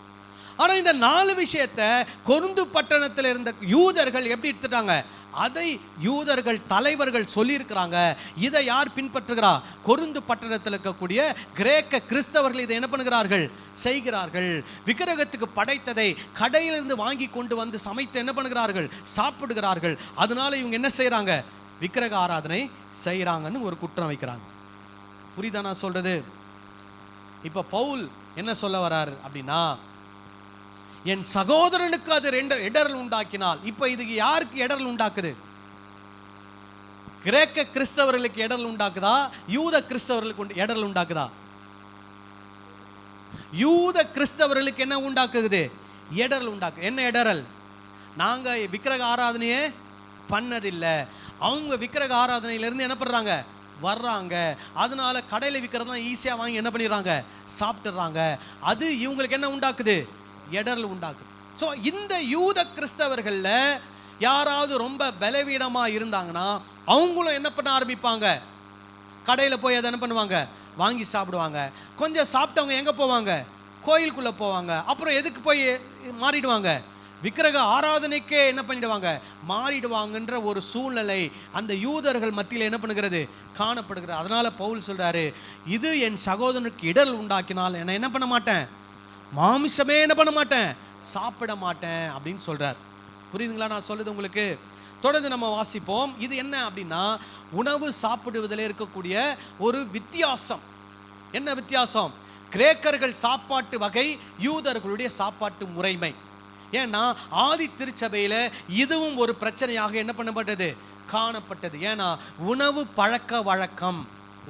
ஆனால் இந்த 4 விஷயத்தை கொரிந்து பட்டணத்தில் இருந்த யூதர்கள் எப்படி எடுத்துட்டாங்க, அதை யூதர்கள் தலைவர்கள் சொல்லியிருக்கிறாங்க. இதை யார் பின்பற்றுகிறா, கொரிந்து பட்டணத்தில் இருக்கக்கூடிய கிரேக்க கிறிஸ்தவர்கள் இதை என்ன பண்ணுகிறார்கள், செய்கிறார்கள். விக்கிரகத்துக்கு படைத்ததை கடையிலிருந்து வாங்கி கொண்டு வந்து சமைத்து என்ன பண்ணுகிறார்கள், சாப்பிடுகிறார்கள். அதனால இவங்க என்ன செய்கிறாங்க, விக்கிரக ஆராதனை செய்கிறாங்கன்னு ஒரு குற்றம் வைக்கிறாங்க. புரியுதா நான் சொல்றது? இப்போ பவுல் என்ன சொல்ல வராரு அப்படின்னா, என் சகோதரனுக்கு அது இடரல் உண்டாக்கினால், இப்ப இதுக்கு யாருக்கு இடரல் உண்டாக்குது, கிரேக்க கிறிஸ்தவர்களுக்கு இடரல் உண்டாக்குதா, யூத கிறிஸ்தவர்களுக்கு இடரல் உண்டாக்குதா? யூத கிறிஸ்தவர்களுக்கு என்ன உண்டாக்குது, இடரல் உண்டாக்கு. என்ன இடரல், நாங்க விக்கிரக ஆராதனையே பண்ணதில்லை, அவங்க விக்கிரக ஆராதனையிலிருந்து என்ன பண்றாங்க, வர்றாங்க. அதனால கடையில் விற்கிறதெல்லாம் ஈஸியாக வாங்கி என்ன பண்ணிடுறாங்க, சாப்பிட்டுறாங்க. அது இவங்களுக்கு என்ன உண்டாக்குது, இடரல் உண்டாக்குது. ஸோ இந்த யூத கிறிஸ்தவர்களில் யாராவது ரொம்ப பலவீனமாக இருந்தாங்கன்னா அவங்களும் என்ன பண்ண ஆரம்பிப்பாங்க, கடையில் போய் அதை என்ன பண்ணுவாங்க, வாங்கி சாப்பிடுவாங்க. கொஞ்சம் சாப்பிட்டவங்க எங்கே போவாங்க, கோயிலுக்குள்ளே போவாங்க. அப்புறம் எதுக்கு போய் மாறிடுவாங்க, விக்கிரக ஆராதனைக்கே என்ன பண்ணிடுவாங்க, மாறிடுவாங்கன்ற ஒரு சூழ்நிலை அந்த யூதர்கள் மத்தியில் என்ன பண்ணுகிறது, காணப்படுகிறது. அதனால பவுல் சொல்றாரு, இது என் சகோதரனுக்கு இடரல் உண்டாக்கினால் என்ன என்ன பண்ண மாட்டேன், மாமிசமே என்ன பண்ண மாட்டேன், சாப்பிட மாட்டேன் அப்படின்னு சொல்றார். புரியுதுங்களா நான் சொல்றது உங்களுக்கு? தொடர்ந்து நம்ம வாசிப்போம். இது என்ன அப்படின்னா, உணவு சாப்பிடுவதில் இருக்கக்கூடிய ஒரு வித்தியாசம். என்ன வித்தியாசம், கிரேக்கர்கள் சாப்பாட்டு வகை, யூதர்களுடைய சாப்பாட்டு முறைமை. ஏன்னா ஆதி திருச்சபையில் இதுவும் ஒரு பிரச்சனையாக என்ன பண்ணப்பட்டது, காணப்பட்டது. ஏன்னா உணவு பழக்க வழக்கம்,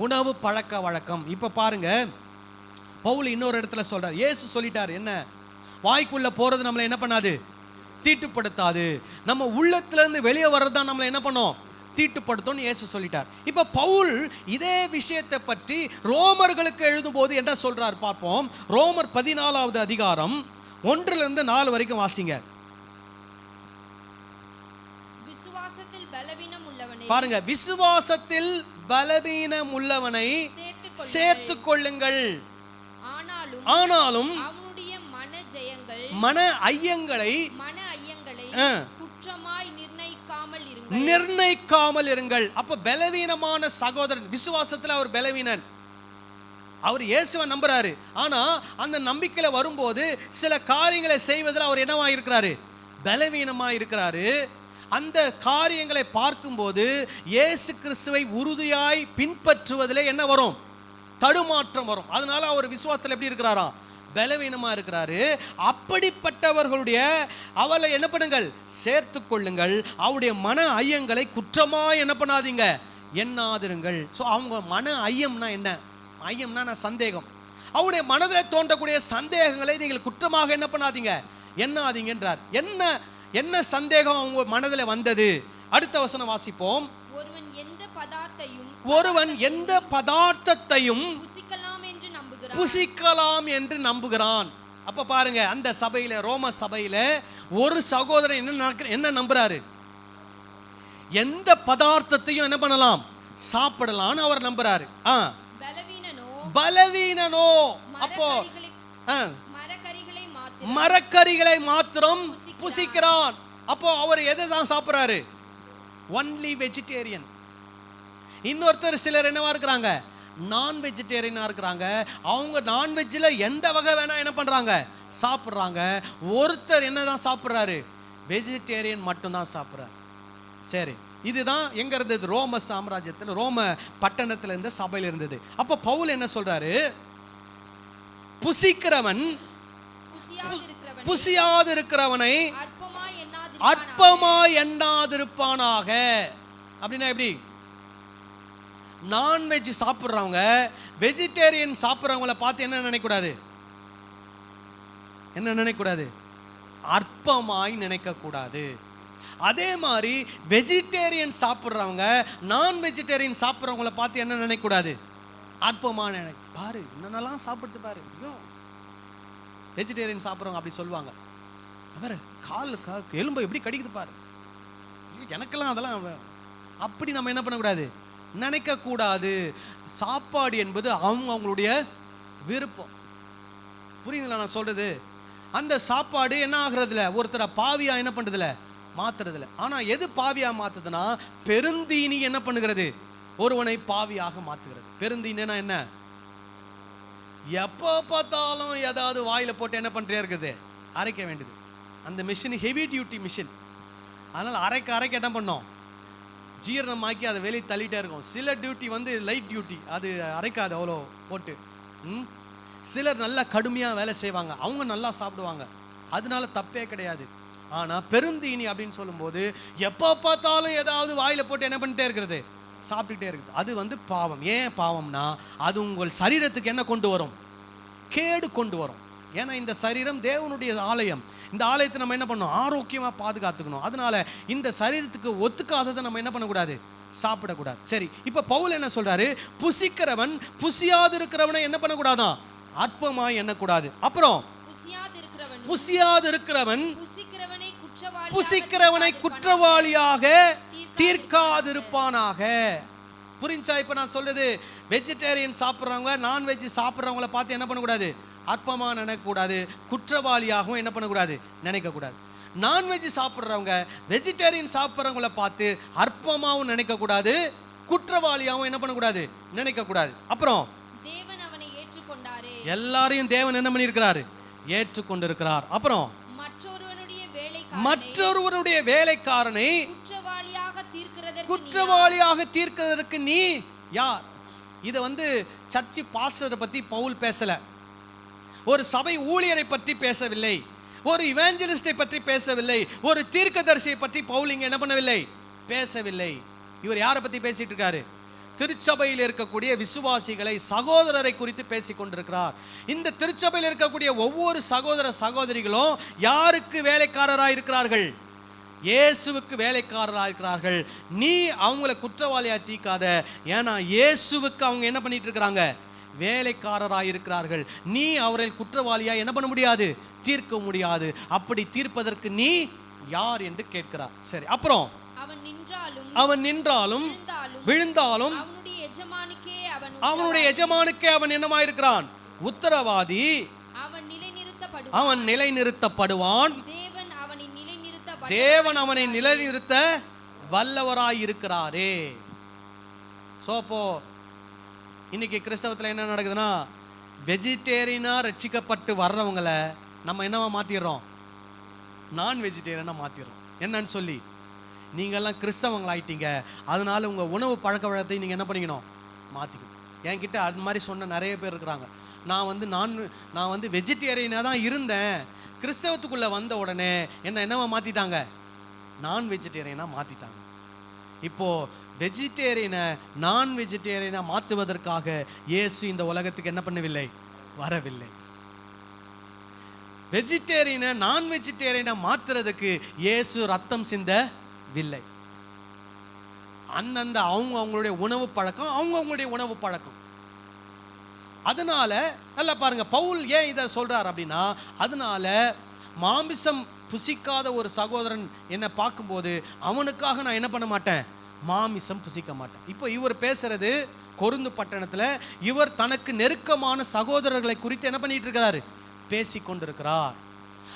உணவு பழக்க வழக்கம். இப்ப பாருங்க, பவுல் இன்னொரு இடத்துல சொல்றார், இயேசு சொல்லிட்டார், என்ன, வாய்க்குள்ள போறது நம்மளை என்ன பண்ணாது, தீட்டுப்படுத்தாது. நம்ம உள்ளத்துல இருந்து வெளியே வர்றது தான் நம்மளை என்ன பண்ணோம், தீட்டுப்படுத்தும் இயேசு சொல்லிட்டார். இப்ப பவுல் இதே விஷயத்தை பற்றி ரோமர்களுக்கு எழுதும் போது என்ன சொல்றார் பார்ப்போம். ரோமர் 14வது அதிகாரம் 1-4 வரைக்கும் வாசிங்க. விசுவாசத்தில் பலவீனம் உள்ளவனை பாருங்க, விசுவாசத்தில் பலவீனம் உள்ளவனை சேர்த்துக் கொள்ளுங்கள். ஆனாலும் அவனுடைய மன ஐயங்களை குற்றமாய் நிர்ணயிக்காமல் இருங்கள். அப்ப பலவீனமான சகோதரன், விசுவாசத்தில் அவர் பலவீனன், அவர் இயேசுவை நம்புறாரு. ஆனா அந்த நம்பிக்கையில வரும்போது சில காரியங்களை செய்வதில் அவர் என்னவா இருக்கிறாரு, பலவீனமா இருக்கிறாரு. அந்த காரியங்களை பார்க்கும்போது இயேசு கிறிஸ்துவை உறுதியாய் பின்பற்றுவதில் என்ன வரும், தடுமாற்றம் வரும். அதனால அவர் விசுவாசத்தில் எப்படி இருக்கிறாரா, பலவீனமா இருக்கிறாரு. அப்படிப்பட்டவர்களுடைய அவளை என்ன பண்ணுங்கள், சேர்த்து கொள்ளுங்கள். அவருடைய மன ஐயங்களை குற்றமா என்ன பண்ணாதீங்க, எண்ணாதிருங்கள். ஸோ அவங்க மன ஐயம்னா என்ன, ஐயம்னா சந்தேகம். அவருடைய மனதில் தோன்றக்கூடிய சந்தேகங்களை நீங்கள் குற்றமாக என்ன பண்ணாதீங்க, எண்ணாதீங்கன்றார். என்ன என்ன சந்தேகம் அவங்க மனதில் வந்தது, அடுத்த வசனம் வாசிப்போம். ஒருவன் எந்த பதார்த்தத்தையும் புசிக்கலாம் என்று நம்புகிறான். அப்ப பாருங்க, அந்த சபையில, ரோம சபையில ஒரு சகோதரன் என்ன நம்புறாரு, எந்த பதார்த்தத்தையும் என்ன பண்ணலாம், சாப்பிடலாம் அவர் நம்புறாரு. பலவீனனோ, அப்போ மரக்கறிகளை மாத்திரம் புசிக்கிறான். அப்போ அவர் எதை தான் சாப்பிடுறாரு, ஒன்லி வெஜிடேரியன். இன்னொருத்தர் சிலர் என்னவா இருக்கிறாங்க, நான் வெஜிடேரியனா இருக்கிறாங்க. அவங்க நான்வெஜ்ஜில் எந்த வகை வேணா என்ன பண்றாங்க, சாப்பிட்றாங்க. ஒருத்தர் என்னதான் சாப்பிட்றாரு, வெஜிடேரியன் மட்டும்தான் சாப்பிட்றாரு. சரி, இதுதான் எங்க இருந்தது, ரோம சாம்ராஜ்யத்தில், ரோம பட்டணத்தில் இருந்த சபையில் இருந்தது. அப்போ பவுல் என்ன சொல்றாரு, புசிக்கிறவன் புசியாதிருக்கிறவனை அற்பமா எண்ணாதிருப்பானாக. அப்படின்னா எப்படி, நான்வெஜ் சாப்பிட்றவங்க வெஜிடேரியன் சாப்பிட்றவங்கள பார்த்து என்ன நினைக்கக்கூடாது, என்ன நினைக்கக்கூடாது? அற்பமாய் நினைக்கக்கூடாது. அதே மாதிரி வெஜிடேரியன் சாப்பிட்றவங்க நான் வெஜிடேரியன் சாப்பிட்றவங்கள பார்த்து என்ன நினைக்கக்கூடாது? அற்பமான பாரு என்னென்னலாம் சாப்பிடுது பாரு, ஐயோ வெஜிடேரியன் சாப்பிட்றவங்க அப்படி சொல்லுவாங்க. அவர் கால் எலும்பை எப்படி கடிக்குது பாரு, எனக்கெல்லாம் அதெல்லாம் அப்படி நம்ம என்ன பண்ணக்கூடாது? நினைக்கக்கூடாது. சாப்பாடு என்பது அவங்களுடைய விருப்பம். புரியுதுங்களா நான் சொல்றது? அந்த சாப்பாடு என்ன ஆகுறதுல ஒருத்தரை பாவியா என்ன பண்றதுல மாத்துறதுல. ஆனா எது பாவியா மாத்துதுன்னா பெருந்தீனி என்ன பண்ணுகிறது? ஒருவனை பாவியாக மாத்துகிறது. பெருந்தீனா என்ன? எப்போ பார்த்தாலும் ஏதாவது வாயில போட்டு என்ன பண்ணிட்டே இருக்குது? அரைக்க வேண்டியது. அந்த மிஷின் ஹெவி டியூட்டி மிஷின். அதனால அரைக்க என்ன பண்ணோம்? ஜீரணமாக்கி அதை வெளியே தள்ளிட்டே இருக்கும். சில டியூட்டி வந்து லைட் டியூட்டி, அது அரைக்காது அவ்வளோ போட்டு. சிலர் நல்லா கடுமையாக வேலை செய்வாங்க, அவங்க நல்லா சாப்பிடுவாங்க, அதனால தப்பே கிடையாது. ஆனால் பெருந்தீனி அப்படின்னு சொல்லும்போது எப்போ பார்த்தாலும் ஏதாவது வாயில போட்டு என்ன பண்ணிட்டே இருக்கிறது? சாப்பிட்டுட்டே இருக்குது. அது வந்து பாவம். ஏன் பாவம்னா அது உங்கள் சரீரத்துக்கு என்ன கொண்டு வரும்? கேடு கொண்டு வரும். ஏன்னா இந்த சரீரம் தேவனுடைய ஆலயம். இந்த ஆலயத்தை நம்ம என்ன பண்ணணும்? ஆரோக்கியமாக பாதுகாத்துக்கணும். அதனால இந்த சரீரத்துக்கு ஒத்துக்காததை நம்ம என்ன பண்ணக்கூடாது? சாப்பிடக்கூடாது. சரி, இப்போ பவுல் என்ன சொல்றாரு? புசிக்கிறவன் புசியாது இருக்கிறவனை என்ன பண்ணக்கூடாதான்? அற்பமாய் எண்ணக்கூடாது. அப்புறம் புசியாது இருக்கிறவன் புசிக்கிறவனை குற்றவாளியாக தீர்க்காதிருப்பானாக. புரிஞ்சா? இப்ப நான் சொல்றது வெஜிடேரியன் சாப்பிட்றவங்க நான்வெஜ் சாப்பிட்றவங்கள பார்த்து என்ன பண்ணக்கூடாது? அற்பமா நினைக்கக்கூடாது, குற்றவாளியாகவும் என்ன பண்ணக்கூடாது? நினைக்கக்கூடாது. நான்வெஜ் சாப்பிட்றவங்க வெஜிடேரியன் சாப்பிட்றவங்கள பார்த்து அற்பமாகவும் நினைக்கக்கூடாது, குற்றவாளியாகவும் என்ன பண்ணக்கூடாது? நினைக்கக்கூடாது. அப்புறம் தேவன் அவனை ஏற்றுக்கொண்டாரே, எல்லாரையும் தேவன் என்ன பண்ணியிருக்கிறாரு? ஏற்றுக்கொண்டிருக்கிறார். அப்புறம் மற்றொருவருடைய வேலைக்காரனை குற்றவாளியாக தீர்க்கிறதற்கு நீ யார்? இதை வந்து சர்ச்சு பாஸ்டரை பத்தி பவுல் பேசல, ஒரு சபை ஊழியரை பற்றி பேசவில்லை, ஒரு இவாஞ்சலிஸ்டை பற்றி பேசவில்லை, ஒரு தீர்க்கதரிசியை பற்றி பவுல் இங்க என்ன பண்ணவில்லை? பேசவில்லை. இவர் யாரை பத்தி பேசிட்டு இருக்காரு? திருச்சபையில் இருக்கக்கூடிய விசுவாசிகளை, சகோதரரை குறித்து பேசிக் கொண்டிருக்கிறார். இந்த திருச்சபையில் இருக்கக்கூடிய ஒவ்வொரு சகோதர சகோதரிகளும் யாருக்கு வேலைக்காரராக இருக்கிறார்கள்? இயேசுவுக்கு வேலைக்காரராக இருக்கிறார்கள். நீ அவங்கள குற்றவாளியா தீக்காத. ஏன்னா இயேசுவுக்கு அவங்க என்ன பண்ணிட்டு இருக்கிறாங்க? வேலைக்காரராக இருக்கிறார்கள். நீ அவரை குற்றவாளியா என்ன பண்ண முடியாது? தீர்க்க முடியாது. அப்படி தீர்ப்பதற்கு நீ யார் என்று கேட்கிறார். சரி, அப்புறம் அவன் நின்றாலும் விழுந்தாலும் அவனுடைய எஜமானுக்கே அவன் என்னமாயிருக்கிறான்? உத்தரவாதி. அவன் நிலைநிறுத்தப்படுவான். தேவன் அவனை நிலைநிறுத்த வல்லவராயிருக்கிறாரே. சோப்போ இன்னைக்கு கிறிஸ்தவத்தில் என்ன நடக்குதுன்னா, வெஜிடேரியனா ரட்சிக்கப்பட்டு வர்றவங்களை நம்ம என்னவா மாத்திடுறோம்? நான் வெஜிடேரியனா மாத்திடுறோம். என்னன்னு சொல்லி, நீங்கள்லாம் கிறிஸ்தவங்களாயிட்டீங்க, அதனால உங்கள் உணவு பழக்க வழக்கத்தை நீங்கள் என்ன பண்ணிக்கணும்? மாற்றிக்கணும். என்கிட்ட அது மாதிரி சொன்ன நிறைய பேர் இருக்கிறாங்க. நான் வந்து வெஜிடேரியனாக தான் இருந்தேன், கிறிஸ்தவத்துக்குள்ளே வந்த உடனே என்னவா மாற்றிட்டாங்க? நான் வெஜிடேரியனாக மாற்றிட்டாங்க. இப்போது வெஜிடேரியனை நான் வெஜிடேரியனாக மாற்றுவதற்காக இயேசு இந்த உலகத்துக்கு என்ன பண்ணவில்லை? வரவில்லை. வெஜிடேரியனை நான் வெஜிடேரியனை மாற்றுறதுக்கு இயேசு ரத்தம் சிந்தவில்லை. அந்தந்த அவங்களுடைய உணவு பழக்கம், அவங்களுடைய உணவு பழக்கம். அதனால நல்லா பாருங்க, பவுல் ஏன் இதை சொல்றார் அப்படின்னா, அதனால மாமிசம் புசிக்காத ஒரு சகோதரன் என்னை பார்க்கும்போது அவனுக்காக நான் என்ன பண்ண மாட்டேன்? மாமிசம் புசிக்க மாட்டேன். இப்போ இவர் பேசுறது கொருந்து பட்டணத்தில் இவர் தனக்கு நெருக்கமான சகோதரர்களை குறித்து என்ன பண்ணிட்டு இருக்கிறாரு? பேசி கொண்டிருக்கிறார்.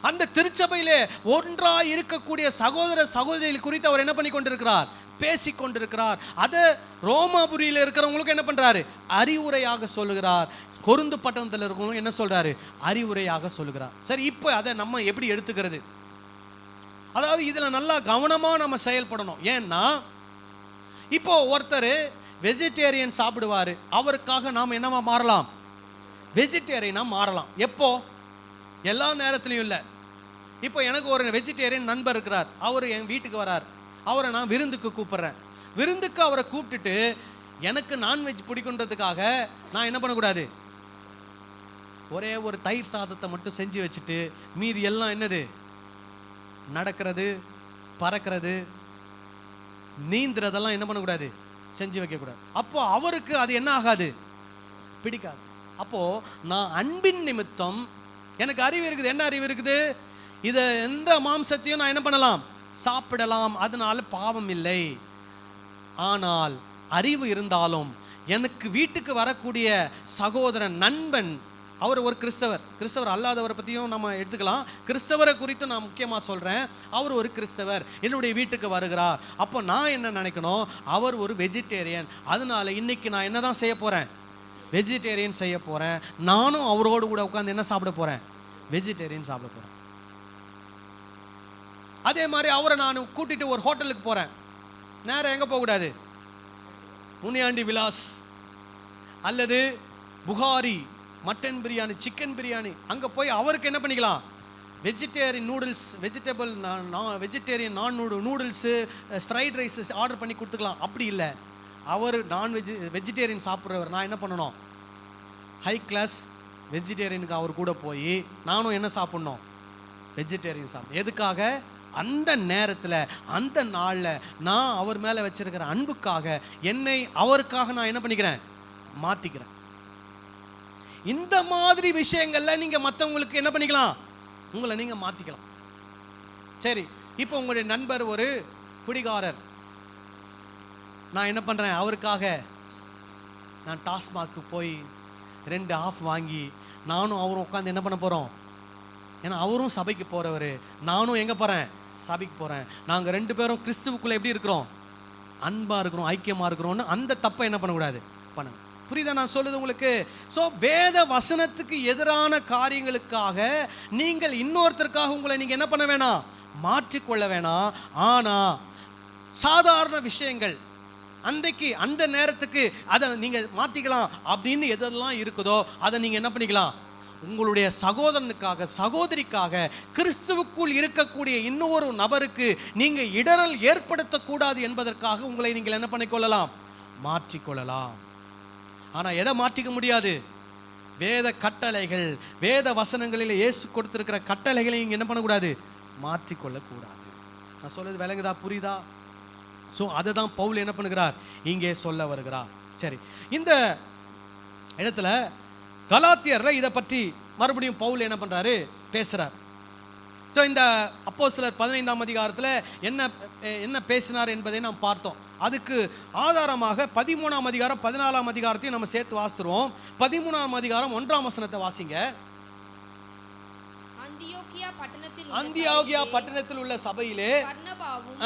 அந்த திருச்சபையிலே ஒன்றாய் இருக்கக்கூடிய சகோதர சகோதரிகள் குறித்து அவர் என்ன பண்ணி கொண்டிருக்கிறார்? பேசி கொண்டிருக்கிறார். அதை ரோமாபுரியில் இருக்கிறவங்களுக்கு என்ன பண்றாரு? அறிவுரையாக சொல்லுகிறார். கொருந்து பட்டணத்தில் இருக்கிறவங்க என்ன சொல்றாரு? அறிவுரையாக சொல்லுகிறார். சரி, இப்போ அதை நம்ம எப்படி எடுத்துக்கிறது? அதாவது இதுல நல்லா கவனமா நம்ம செயல்படணும். ஏன்னா இப்போ ஒருத்தர் வெஜிடேரியன் சாப்பிடுவாரு, அவருக்காக நாம் என்னவா மாறலாம்? வெஜிடேரியனா மாறலாம். எப்போ? எல்லா நேரத்துலையும் இல்லை. இப்போ எனக்கு ஒரு வெஜிடேரியன் நண்பர் இருக்கிறார், அவர் என் வீட்டுக்கு வரார், அவரை நான் விருந்துக்கு கூப்பிட்றேன். விருந்துக்கு அவரை கூப்பிட்டுட்டு எனக்கு நான்வெஜ் பிடிக்குன்றதுக்காக நான் என்ன பண்ணக்கூடாது? ஒரே ஒரு தயிர் சாதத்தை மட்டும் செஞ்சு வச்சுட்டு மீதி எல்லாம் என்னது, நடக்கிறது, பறக்கிறது, நீந்துறதெல்லாம் என்ன பண்ணக்கூடாது, செஞ்சு வைக்கக்கூடாது. அப்போ அவருக்கு அது என்ன ஆகாது, பிடிக்காது. அப்போ நான் அன்பின் நிமித்தம், எனக்கு அறிவு இருக்குது. என்ன அறிவு இருக்குது, இதை எந்த மாம்சத்தையும் நான் என்ன பண்ணலாம், சாப்பிடலாம், அதனால பாவம் இல்லை. ஆனால் அறிவு இருந்தாலும் எனக்கு வீட்டுக்கு வரக்கூடிய சகோதரன், நண்பன், அவர் ஒரு கிறிஸ்தவர் அல்லாதவரை பற்றியும் நம்ம எடுத்துக்கலாம். கிறிஸ்தவரை குறித்து நான் முக்கியமாக சொல்கிறேன். அவர் ஒரு கிறிஸ்தவர் என்னுடைய வீட்டுக்கு வருகிறார். அப்போ நான் என்ன நினைக்கணும், அவர் ஒரு வெஜிடேரியன், அதனால இன்னைக்கு நான் என்ன தான் செய்ய போகிறேன், வெஜிடேரியன் செய்ய போகிறேன். நானும் அவரோடு கூட உட்காந்து என்ன சாப்பிட போகிறேன், வெஜிடேரியன் சாப்பிட போகிறேன். அதே மாதிரி அவரை நான் கூட்டிட்டு ஒரு ஹோட்டலுக்கு போகிறேன். நேரம் எங்கே போகக்கூடாது, முனியாண்டி விலாஸ் அல்லது புகாரி மட்டன் பிரியாணி, சிக்கன் பிரியாணி, அங்கே போய் அவருக்கு என்ன பண்ணிக்கலாம், vegetarian noodles, vegetarian noodles, fried rice order பண்ணி கொடுத்துக்கலாம். அப்படி இல்லை, அவர் வெஜிடேரியன் சாப்பிட்றவர். நான் என்ன பண்ணணும், ஹை கிளாஸ் வெஜிடேரியனுக்கு அவர் கூட போய் நானும் என்ன சாப்பிட்ணும், வெஜிடேரியன் சாப்பிடணும். எதுக்காக, அந்த நேரத்தில் அந்த நாளில் நான் அவர் மேலே வச்சிருக்கிற அன்புக்காக என்னை அவருக்காக நான் என்ன பண்ணிக்கிறேன், மாற்றிக்கிறேன். இந்த மாதிரி விஷயங்கள்ல நீங்க மற்றவங்களுக்கு என்ன பண்ணிக்கலாம், உங்களை நீங்க மாற்றிக்கலாம். சரி, இப்போ உங்களுடைய நண்பர் ஒரு குடிகாரர், நான் என்ன பண்ணுறேன், அவருக்காக நான் டாஸ்மாக்கு போய் 2 ஆஃப் வாங்கி நானும் அவரும் உட்காந்து என்ன பண்ண போகிறோம், ஏன்னா அவரும் சபைக்கு போகிறவர், நானும் எங்கே போகிறேன், சபைக்கு போகிறேன். நாங்கள் 2 பேரும் கிறிஸ்துவுக்குள்ளே எப்படி இருக்கிறோம், அன்பாக இருக்கிறோம், ஐக்கியமாக இருக்கிறோம்னு அந்த தப்பை என்ன பண்ணக்கூடாது, பண்ணுங்க. புரியுதா நான் சொல்லுது உங்களுக்கு? ஸோ வேத வசனத்துக்கு எதிரான காரியங்களுக்காக நீங்கள் இன்னொருத்தருக்காக உங்களை நீங்கள் என்ன பண்ண வேணாம், மாற்றிக்கொள்ள வேணாம். ஆனால் சாதாரண விஷயங்கள், அன்றைக்கு அந்த நேரத்துக்கு அதை நீங்கள் மாற்றிக்கலாம் அப்படின்னு எதெல்லாம் இருக்குதோ அதை நீங்கள் என்ன பண்ணிக்கலாம், உங்களுடைய சகோதரனுக்காக, சகோதரிக்காக, கிறிஸ்துவுக்குள் இருக்கக்கூடிய இன்னொரு நபருக்கு நீங்கள் இடரல் ஏற்படுத்தக்கூடாது என்பதற்காக உங்களை நீங்கள் என்ன பண்ணிக்கொள்ளலாம், மாற்றிக்கொள்ளலாம். ஆனால் எதை மாற்றிக்க முடியாது, வேத கட்டளைகள், வேத வசனங்களில் இயேசு கொடுத்திருக்கிற கட்டளைகளை நீங்கள் என்ன பண்ணக்கூடாது, மாற்றிக்கொள்ளக்கூடாது. நான் சொல்றது விளங்குதா, புரியுதா? ஸோ அதை தான் பவுல் என்ன பண்ணுகிறார், இங்கே சொல்ல வருகிறார். சரி, இந்த இடத்துல கலாத்தியர்ல இதை பற்றி மறுபடியும் பவுல் என்ன பண்ணுறாரு, பேசுகிறார். ஸோ இந்த அப்போஸ்தலர் 15ஆம் அதிகாரத்தில் என்ன பேசினார் என்பதை நாம் பார்த்தோம். அதுக்கு ஆதாரமாக 13ஆம் அதிகாரம் 14ஆம் அதிகாரத்தையும் நம்ம சேர்த்து வாசித்துருவோம். 13ஆம் அதிகாரம் 1ஆம் வசனத்தை வாசிங்க. அந்தியோகியா பட்டணத்தில் உள்ள சபையிலே பர்னபாவும்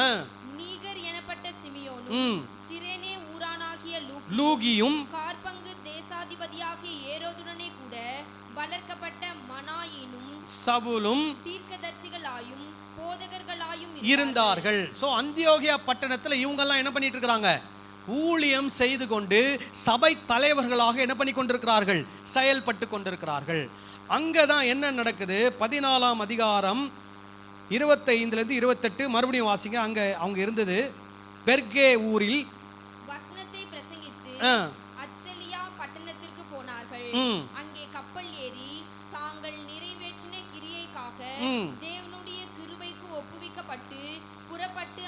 நீகர் எனப்பட்ட சிமியோனும் சிரேனே ஊரானாகிய லூகியும் கார்பங்கு தேசாதிபதியாகிய ஏரோதுடனே கூட வளர்க்கப்பட்ட மனாயினும் சவுலும் தீர்க்கதரிசிகளாயும் போதகர்களாயும் இருந்தார்கள். ஸோ அந்தியோகியா பட்டணத்தில் இவங்கெல்லாம் என்ன பண்ணிட்டு இருக்கிறாங்க, ஊழியம் செய்து கொண்டு சபை தலைவர்களாக என்ன பண்ணி கொண்டிருக்கிறார்கள், செயல்பட்டு கொண்டிருக்கிறார்கள். அங்கே தான் என்ன நடக்குது, 14ஆம் அதிகாரம் 25லேருந்து 28 மறுபடியும் வாசிங்க. அங்கே அவங்க இருந்தது பெர்கே ஊரில் வசனத்தை பிரசங்கித்து அத்தலியா பட்டணத்திற்கு போனார்கள். அங்கே கப்பல் ஏறி தாங்கள் நிறைவேற்றின கிரியைக்காக தேவனுடைய கிருபைக்கு ஒப்புவிக்கப்பட்டு புறப்பட்டு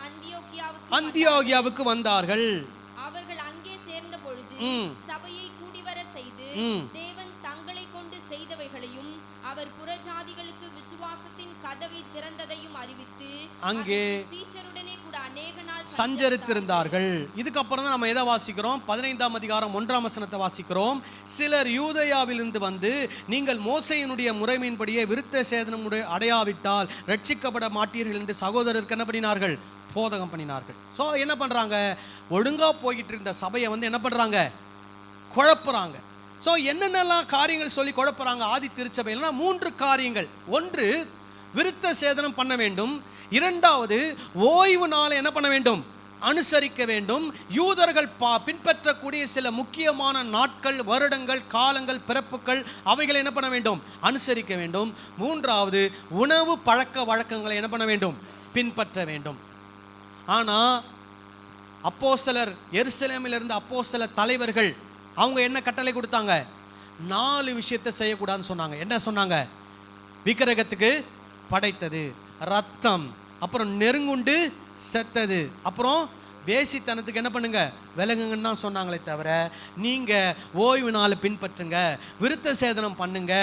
அந்தியோகியாவுக்கு வந்தார்கள். அவர்கள் அங்கே சேர்ந்த பொழுது சபையை கூடிவர செய்து தேவன் தங்களை கொண்டு செய்தவைகளையும் அவர் புறஜாதிகளுக்கு விசுவாசத்தின் கதவை திறந்ததையும் அறிவித்து அங்கே சீஷருடனே கூட அநேக நாள் சஞ்சரித்திருந்தார்கள். இதுக்கப்புறம் தான் நம்ம எதை வாசிக்கிறோம், 15ஆம் அதிகாரம் 1ஆம் வசனத்தை வாசிக்கிறோம். சிலர் யூதேயாவிலிருந்து வந்து நீங்கள் மோசேயினுடைய முறைமையின்படியே விருத்த சேதனம் அடையாவிட்டால் ரட்சிக்கப்பட மாட்டீர்கள் என்று சகோதரருக்கு என்ன பண்ணினார்கள், போதகம் பண்ணினார்கள். ஸோ என்ன பண்ணுறாங்க, ஒழுங்காக போய்கிட்டு இருந்த சபையை வந்து என்ன பண்ணுறாங்க, குழப்புறாங்க. ஸோ என்னென்னலாம் காரியங்கள் சொல்லி குழப்புறாங்க ஆதி திருச்சபையில்னா 3 காரியங்கள். ஒன்று, விருத்த சேதனம் பண்ண வேண்டும். 2வது, ஓய்வு நாளை என்ன பண்ண வேண்டும், அனுசரிக்க வேண்டும். யூதர்கள் பின்பற்றக்கூடிய சில முக்கியமான நாட்கள், வருடங்கள், காலங்கள், பிறப்புகள் அவைகளை என்ன பண்ண வேண்டும், அனுசரிக்க வேண்டும். 3வது, உணவு பழக்க வழக்கங்களை என்ன பண்ண வேண்டும், பின்பற்ற வேண்டும். ஆனால் அப்போஸ்தலர், எருசலேமில் இருந்த அப்போஸ்தலர் தலைவர்கள் அவங்க என்ன கட்டளை கொடுத்தாங்க, 4 விஷயத்தை செய்யக்கூடாதுன்னு சொன்னாங்க. என்ன சொன்னாங்க? விக்கிரகத்துக்கு படைத்தது, ரத்தம், அப்புறம் நெருங்குண்டு செத்தது, அப்புறம் வேசித்தனத்துக்கு என்ன பண்ணுங்க, விலங்குங்கன்னு தான் சொன்னாங்களே தவிர நீங்க ஓய்வு நாளை பின்பற்றுங்க, விருத்த சேதனம் பண்ணுங்க,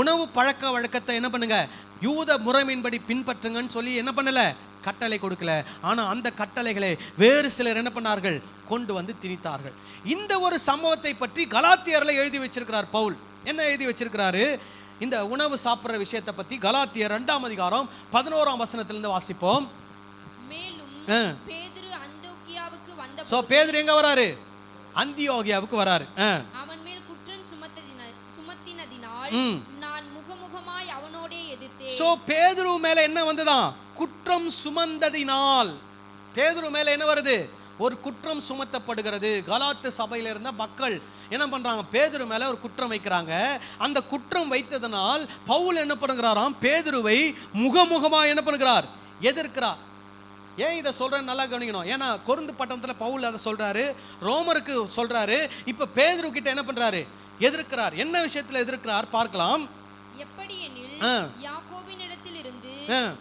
உணவு பழக்க வழக்கத்தை என்ன பண்ணுங்க, யூத முறைமையின்படி பின்பற்றுங்கன்னு சொல்லி என்ன பண்ணல, கட்டளை கொடுக்கல. ஆனா அந்த கட்டளைகளை வேறு சிலர் என்ன பண்ணார்கள், கொண்டு வந்து திணித்தார்கள். இந்த ஒரு சம்பவத்தை பற்றி கலாத்தியர்ல எழுதி வச்சிருக்கிறார் பவுல். என்ன எழுதி வச்சிருக்கிறாரு? இந்த உணவு சாப்பிடுற விஷயத்தை பத்தி கலாத்தியர் 2ஆம் அதிகாரம் 11ஆம் வசனத்திலிருந்து வாசிப்போம். மேலும் பேதுரு அந்தியோகியாவுக்கு வந்த சோ பேதுரு எங்க வராரு? அந்தியோகியாவுக்கு வராரு. அவன் மேல் குற்றம் சுமத்தினதினால் நான் முகமுகமாய் அவனோடே எதிர்த்தேன். சோ பேதுரு மேல என்ன வந்ததாம்? குற்றம் சுமந்ததினால். பேதுரு மேல என்ன வருது? ஒரு குற்றம் சுமத்தப்படுகிறது. கலாத்து சபையில இருந்த மக்கள் என்ன பண்றாங்க, பேதுரு மேல ஒரு குற்றம் வைக்கிறாங்க. அந்த குற்றம் வைத்ததனால் பவுல் என்ன பண்ணுகிறாராம், பேதுருவை முகமுகமா என்ன பண்ணுகிறார், எதிர்க்கிறார். ஏன் இதை சொல்றேன்னு நல்லா கவனிக்கணும். ஏன்னா கொரிந்து பட்டணத்துல பவுல் அதை சொல்றாரு, ரோமருக்கு சொல்றாரு, இப்ப பேதுரு கிட்ட என்ன பண்றாரு, எதிர்க்கிறார். என்ன விஷயத்துல எதிர்க்கிறார் பார்க்கலாம். எப்படியெனில் யாக்கோபினிடத்தில் இருந்து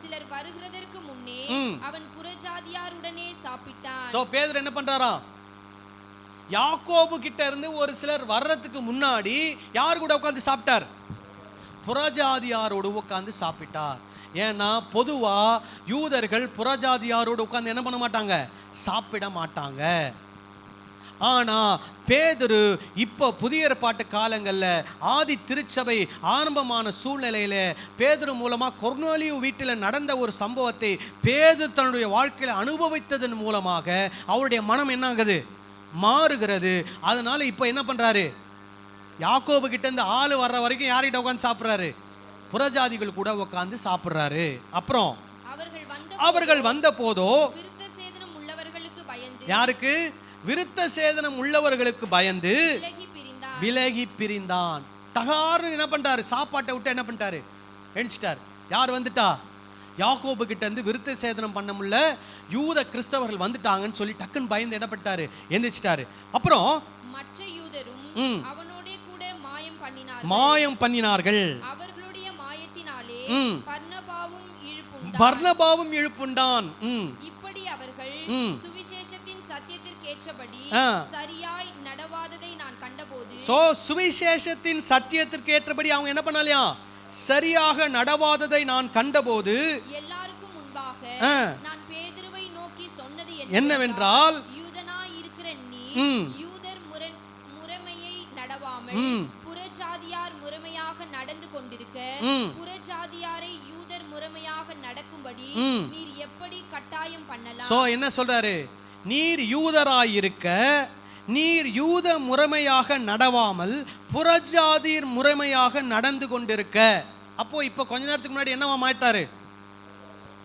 சிலர் வருகிறதற்கு முன்னே அவன் புறஜாதியாருடனே சாப்பிட்டான். சோ பேதுரு என்ன பண்றாராம், யாக்கோபு கிட்ட இருந்து ஒரு சிலர் வர்றதுக்கு முன்னாடி யார் கூட உட்கார்ந்து சாப்பிட்டார், புறஜாதியாரோடு உட்கார்ந்து சாப்பிட்டார். ஏன்னா பொதுவா யூதர்கள் புறஜாதியாரோடு உட்கார்ந்து என்ன பண்ண மாட்டாங்க, சாப்பிட மாட்டாங்க. ஆனா பேதுரு இப்போ புதிய ஏற்பாட்டு காலங்களில் ஆதி திருச்சபை ஆரம்பமான சூழ்நிலையில பேதுரு மூலமா கொர்நேலியு வீட்டில் நடந்த ஒரு சம்பவத்தை பேதுரு தன்னுடைய வாழ்க்கையில் அனுபவித்ததன் மூலமாக அவருடைய மனம் என்ன ஆகுது, மாறுகிறது. அதனால இப்போ என்ன பண்றாரு, யாக்கோபு கிட்ட இருந்து ஆளு வர்ற வரைக்கும் யார்கிட்ட உட்காந்து சாப்பிட்றாரு, புறஜாதிகள் கூட உட்காந்து சாப்பிட்றாரு. அப்புறம் அவர்கள் வந்த போதோ யாருக்கு, விருத்த சேதனம் உள்ளவர்களுக்கு பயந்து விலகி பிரிந்தான். தகார்னு என்ன பண்ணிட்டாரு, சாப்பாட்டை விட்டு என்ன பண்ணிட்டாரு, எணிச்சிட்டார். யார் வந்துட்டா, யாக்கோபு கிட்ட இருந்து விருத்த சேதனம் பண்ண முடியல யூத கிறிஸ்தவர்கள் வந்துட்டாங்கன்னு சொல்லி டக்குன்னு பயந்து என்ன பண்ணிட்டாரு, எந்திரிச்சிட்டாரு. அப்புறம் மற்ற யூதரும் அவனோட கூட மாயம் பண்ணினார்கள். அவர்களுடைய மாயத்தினாலே பர்னபாவும் இழுப்புண்டான். இப்படி அவர்கள் சுவிசேஷத்தின் சத்தியத்திற்கேற்றபடி சரியாய் நடவாததை நான் கண்டபோது, சோ சுவிசேஷத்தின் சத்தியத்திற்கு ஏற்றபடி அவங்க என்ன பண்ணலையா, சரியாக நடவாததை நான் கண்டபோது எல்லாருக்கும் முன்பாக நான் பேதுருவை நோக்கி சொன்னது என்னவென்றால், யூதனாய் இருக்கிற நீ யூதர் முறைமையை நடவாமல் புறஜாதியார் முறைமையாக நடந்து கொண்டிருக்க, புறஜாதியாரை யூதர் முறைமையாக நடக்கும்படி நீர் எப்படி கட்டாயம் பண்ணலாம்? சோ என்ன சொல்றாரு, நீர் யூதராயிருக்க நீர் யூத முறைமையாக நடவாமல் புறஜாதியர் முறைமையாக நடந்து கொண்டிருக்க. அப்போ இப்போ கொஞ்ச நேரத்துக்கு முன்னாடி என்னவா மாறிட்டாரு,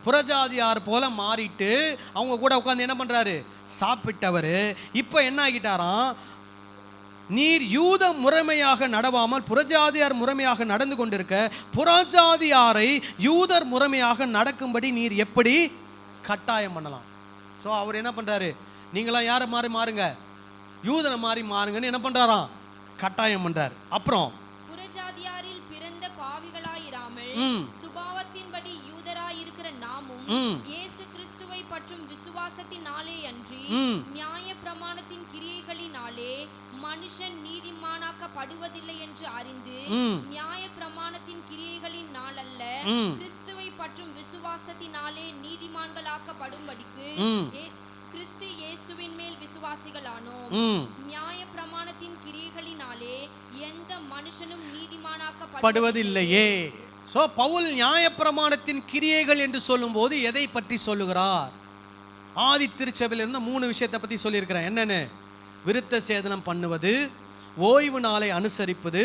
புறஜாதியார் போல மாறிட்டு அவங்க கூட உட்கார்ந்து என்ன பண்றாரு, சாப்பிட்டவர் இப்போ என்ன ஆகிட்டாராம், நீர் யூத முறைமையாக நடவாமல் புறஜாதியார் முறைமையாக நடந்து கொண்டிருக்க, புறஜாதியாரை யூதர் முறைமையாக நடக்கும்படி நீர் எப்படி கட்டாயம் பண்ணலாம்? ஸோ அவர் என்ன பண்றாரு, நீங்களாம் யாரை மாறி மாறுங்க, யூதனை மாறி மாறுங்கன்னு என்ன பண்றாராம், கட்டாயம் பண்றார். அப்புறம் புறஜாதியாரில் பிறந்த பாவிகளாயிராமல் சுபாவத்தின்படி யூதராயிருக்கிற நாமும் இயேசு கிறிஸ்துவை பற்றும் விசுவாசத்தினாலே அன்றி நியாய பிரமாணத்தின் கிரியைகளினாலே மனுஷன் நீதிமானாக்கப்படுவதில்லை என்று அறிந்து, நியாய பிரமாணத்தின் கிரியைகளின் நாளல்ல கிறிஸ்துவை பற்றும் விசுவாசத்தினாலே நீதிமான்களாக்கப்படும்படிக்கு கிறிஸ்து இயேசுவின் மேல் விசுவாசிகளானோம். நியாய பிரமாணத்தின் கிரியைகளினாலே எந்த மனுஷனும் நீதிமானாக்கப்படுவதில்லையே. சோ பவுல் நியாய பிரமாணத்தின் கிரியைகள் என்று சொல்லும்போது எதை பற்றி சொல்லுகிறார்? ஆதி திருச்சபையில் இருந்த 3 விஷயத்தை பற்றி சொல்லியிருக்கிறேன். என்னன்னு, விருத்த சேதனம் பண்ணுவது, ஓய்வு நாளை அனுசரிப்பது,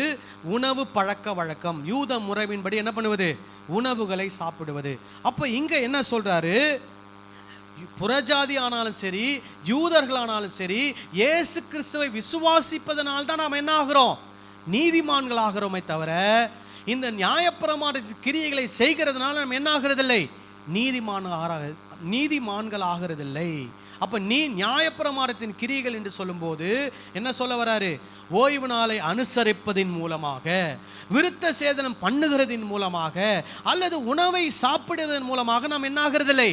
உணவு பழக்க வழக்கம், யூத முறையின்படி என்ன பண்ணுவது, உணவுகளை சாப்பிடுவது. அப்போ இங்க என்ன சொல்றாரு, புறஜாதி ஆனாலும் சரி யூதர்களானாலும் சரி இயேசு கிறிஸ்துவை விசுவாசிப்பதனால் தான் நாம் என்ன ஆகிறோம், நீதிமான்கள் ஆகிறோமே தவிர இந்த நியாயப்பிரமாண கிரியைகளை செய்கிறதுனால நம்ம என்ன ஆகிறதில்லை, நீதிமான்கள் ஆகிறதில்லை. அப்ப நியாயப்பிரமாணத்தின் கிரியைகள் என்று சொல்லும்போது என்ன சொல்ல வராரு? ஓய்வு நாளை அனுசரிப்பதின் மூலமாக, விருத்த சேதனம் பண்ணுகிறதின் மூலமாக, அல்லது உணவை சாப்பிடுவதன் மூலமாக நாம் என்ன ஆகிறதில்லை?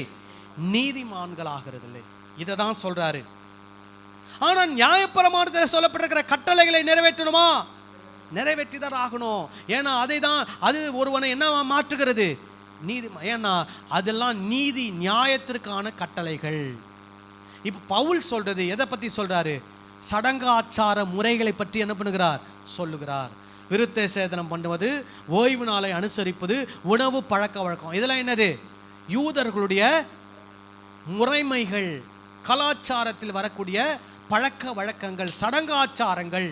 நீதிமான்கள் ஆகிறதில்லை. இதை தான் சொல்றாரு. ஆனா நியாயப்பிரமாணத்தில் சொல்லப்பட்டிருக்கிற கட்டளைகளை நிறைவேற்றணுமா? நிறைவேற்றிதான் ஆகணும். ஏன்னா அது ஒருவனை என்ன மாற்றுகிறது? நீதி. ஏன்னா அதெல்லாம் நீதி நியாயத்திற்கான கட்டளைகள். இப்ப பவுல் சொல்றது எதை பத்தி சொல்றாரு? சடங்காச்சார முறைகளை பற்றி என்ன பண்ணுகிறார்? சொல்லுகிறார். விருத்த சேதனம் பண்ணுவது, ஓய்வு நாளை அனுசரிப்பது, உணவு பழக்க வழக்கம், இதெல்லாம் என்னது? யூதர்களுடைய முறைமைகள், கலாச்சாரத்தில் வரக்கூடிய பழக்க வழக்கங்கள், சடங்காச்சாரங்கள்.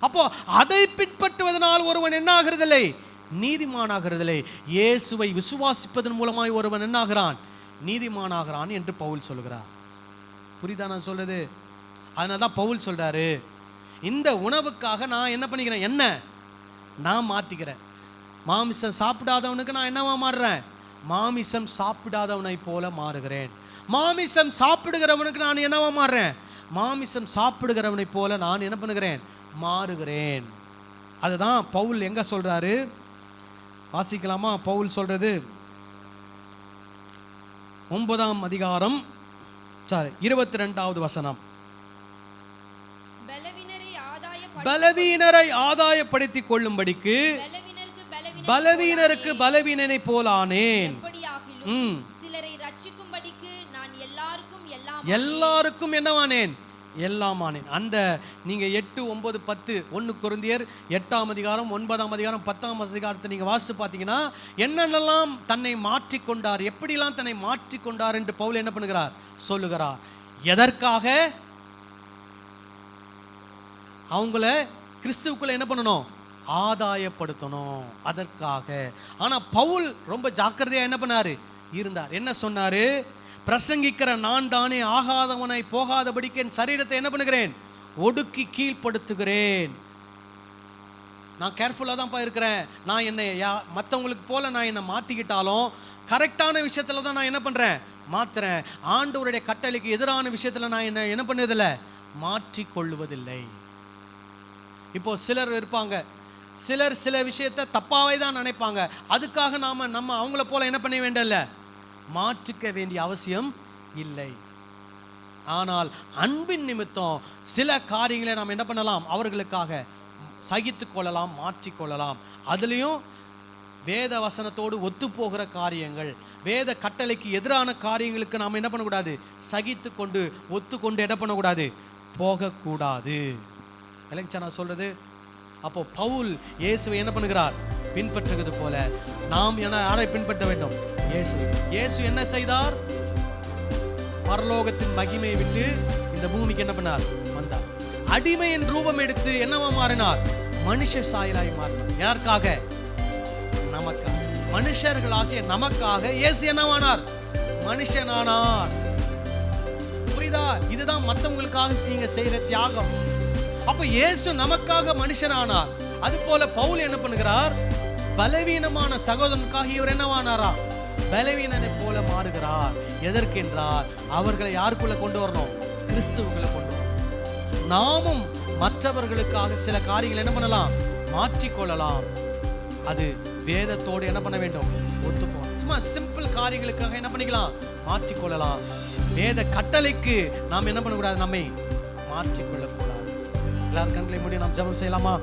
அப்போ அதை பின்பற்றுவதனால் ஒருவன் என்ன ஆகிறதில்லை? நீதிமானாகிறதில்லை. இயேசுவை விசுவாசிப்பதன் மூலமாய் ஒருவன் என்ன ஆகிறான்? நீதிமானாகிறான் என்று பவுல் சொல்கிறார். புரியுதா நான் சொல்றது? அதனால தான் பவுல் சொல்றாரு, இந்த உணவுக்காக நான் என்ன பண்ணிக்கிறேன்? என்ன நான் மாத்திக்கிறேன். மாமிசம் சாப்பிடாதவனுக்கு நான் என்னவா மாறுறேன்? மாமிசம் சாப்பிடாதவனை போல மாறுகிறேன். மாமிசம் சாப்பிடுகிறவனுக்கு நான் என்னவா மாறுறேன்? மாமிசம் சாப்பிடுகிறவனை போல நான் என்ன பண்ணுகிறேன்? மாறுகிறேன். அதுதான் பவுல் எங்க சொல்றாரு? வாசிக்கலாமா? பவுல் சொல்றது 9ஆம் அதிகாரம் 22வது வசனம். பலவீனரை ஆதாயப்படுத்திக் கொள்ளும்படிக்கு பலவீனருக்கு பலவீனனை போலானேன். சிலரை ரட்சிக்கும்படிக்கு நான் எல்லாருக்கும் என்னவானேன்? எல்லாமானேன். அந்த நீங்க 8, 9, 10 1 கொரிந்தியர் 8ஆம் அதிகாரம் 9ஆம் அதிகாரம் 10ஆம் அதிகாரத்தை நீங்க வாசித்து பார்த்தீங்கன்னா என்னென்னலாம் தன்னை மாற்றிக்கொண்டார், எப்படிலாம் தன்னை மாற்றிக்கொண்டார் என்று பவுல் என்ன பண்ணுகிறார்? சொல்லுகிறார். எதற்காக? அவங்கள கிறிஸ்துவுக்குள்ள என்ன பண்ணணும்? ஆதாயப்படுத்தணும். அதற்காக. ஆனா பவுல் ரொம்ப ஜாக்கிரதையா என்ன பண்ணாரு? இருந்தார். என்ன சொன்னாரு? பிரசங்கிக்கிற நான் தானே ஆகாதவனை போகாதபடிக்கு என் சரீரத்தை என்ன பண்ணுகிறேன்? ஒடுக்கி கீழ்ப்படுத்துகிறேன். நான் கேர்ஃபுல்லாக தான்ப்பா இருக்கிறேன். நான் என்னை மற்றவங்களுக்கு போல நான் என்னை மாற்றிக்கிட்டாலும் கரெக்டான விஷயத்தில் தான் நான் என்ன பண்ணுறேன்? மாற்றுறேன். ஆண்டவருடைய கட்டளைக்கு எதிரான விஷயத்தில் நான் என்ன பண்ணதில்லை? மாற்றிக்கொள்வதில்லை. இப்போ சிலர் இருப்பாங்க, சிலர் சில விஷயத்தை தப்பாவே தான் நினைப்பாங்க. அதுக்காக நம்ம அவங்கள போல என்ன பண்ண வேண்டியதில்லை? மாற்றிக்க வேண்டிய அவசியம் இல்லை. ஆனால் அன்பின் நிமித்தம் சில காரியங்களை நாம் என்ன பண்ணலாம்? அவர்களுக்காக சகித்து கொள்ளலாம், மாற்றிக்கொள்ளலாம். அதுலேயும் வேத வசனத்தோடு ஒத்து போகிற காரியங்கள், வேத கட்டளைக்கு எதிரான காரியங்களுக்கு நாம் என்ன பண்ணக்கூடாது? சகித்து கொண்டு ஒத்துக்கொண்டு என்ன பண்ணக்கூடாது? போகக்கூடாது. இல்லைங்க நான் சொல்றது? அப்போ பவுல் இயேசுவை என்ன பண்ணுகிறார்? பின்பற்றுகிறது போல நாம் யாரை பின்பற்ற வேண்டும்? இயேசு என்ன செய்தார்? பரலோகத்தின் மகிமையை விட்டு இந்த பூமிக்கு என்ன பண்ணார்? வந்தார். அடிமையின் ரூபம் எடுத்து என்னவா மாறினார்? மனுஷ சாயலாய் மாறினார். யாருக்காக? நமக்காக. மனுஷர்களாகிய நமக்காக இயேசு என்னவானார்? மனுஷனானார். புரியுதா? இதுதான் மற்றவங்களுக்காக நீங்க செய்யற தியாகம். அப்ப இயேசு நமக்காக மனுஷனானார். அது போல பவுல் என்ன பண்ணுகிறார்? பலவீனமான சகோதரனுக்காக இவர் என்னவானாரா? பலவீனனை போல மாறுகிறார். எதற்கென்றால் அவர்களை யாருக்குள்ள கொண்டு வரணும்? கிறிஸ்துவுக்குள்ள கொண்டு வரணும். நாமும் மற்றவர்களுக்காக சில காரியங்களை என்ன பண்ணலாம்? மாற்றிக்கொள்ளலாம். அது வேதத்தோடு என்ன பண்ண வேண்டும்? ஒத்துப்போம். சும்மா சிம்பிள் காரியங்களுக்காக என்ன பண்ணிக்கலாம்? மாற்றிக்கொள்ளலாம். வேத கட்டளைக்கு நாம் என்ன பண்ணக்கூடாது? நம்மை மாற்றிக்கொள்ளக்கூடாது. எல்லாரும் கண்களை மூடி நாம் ஜெபம் செய்யலாமா?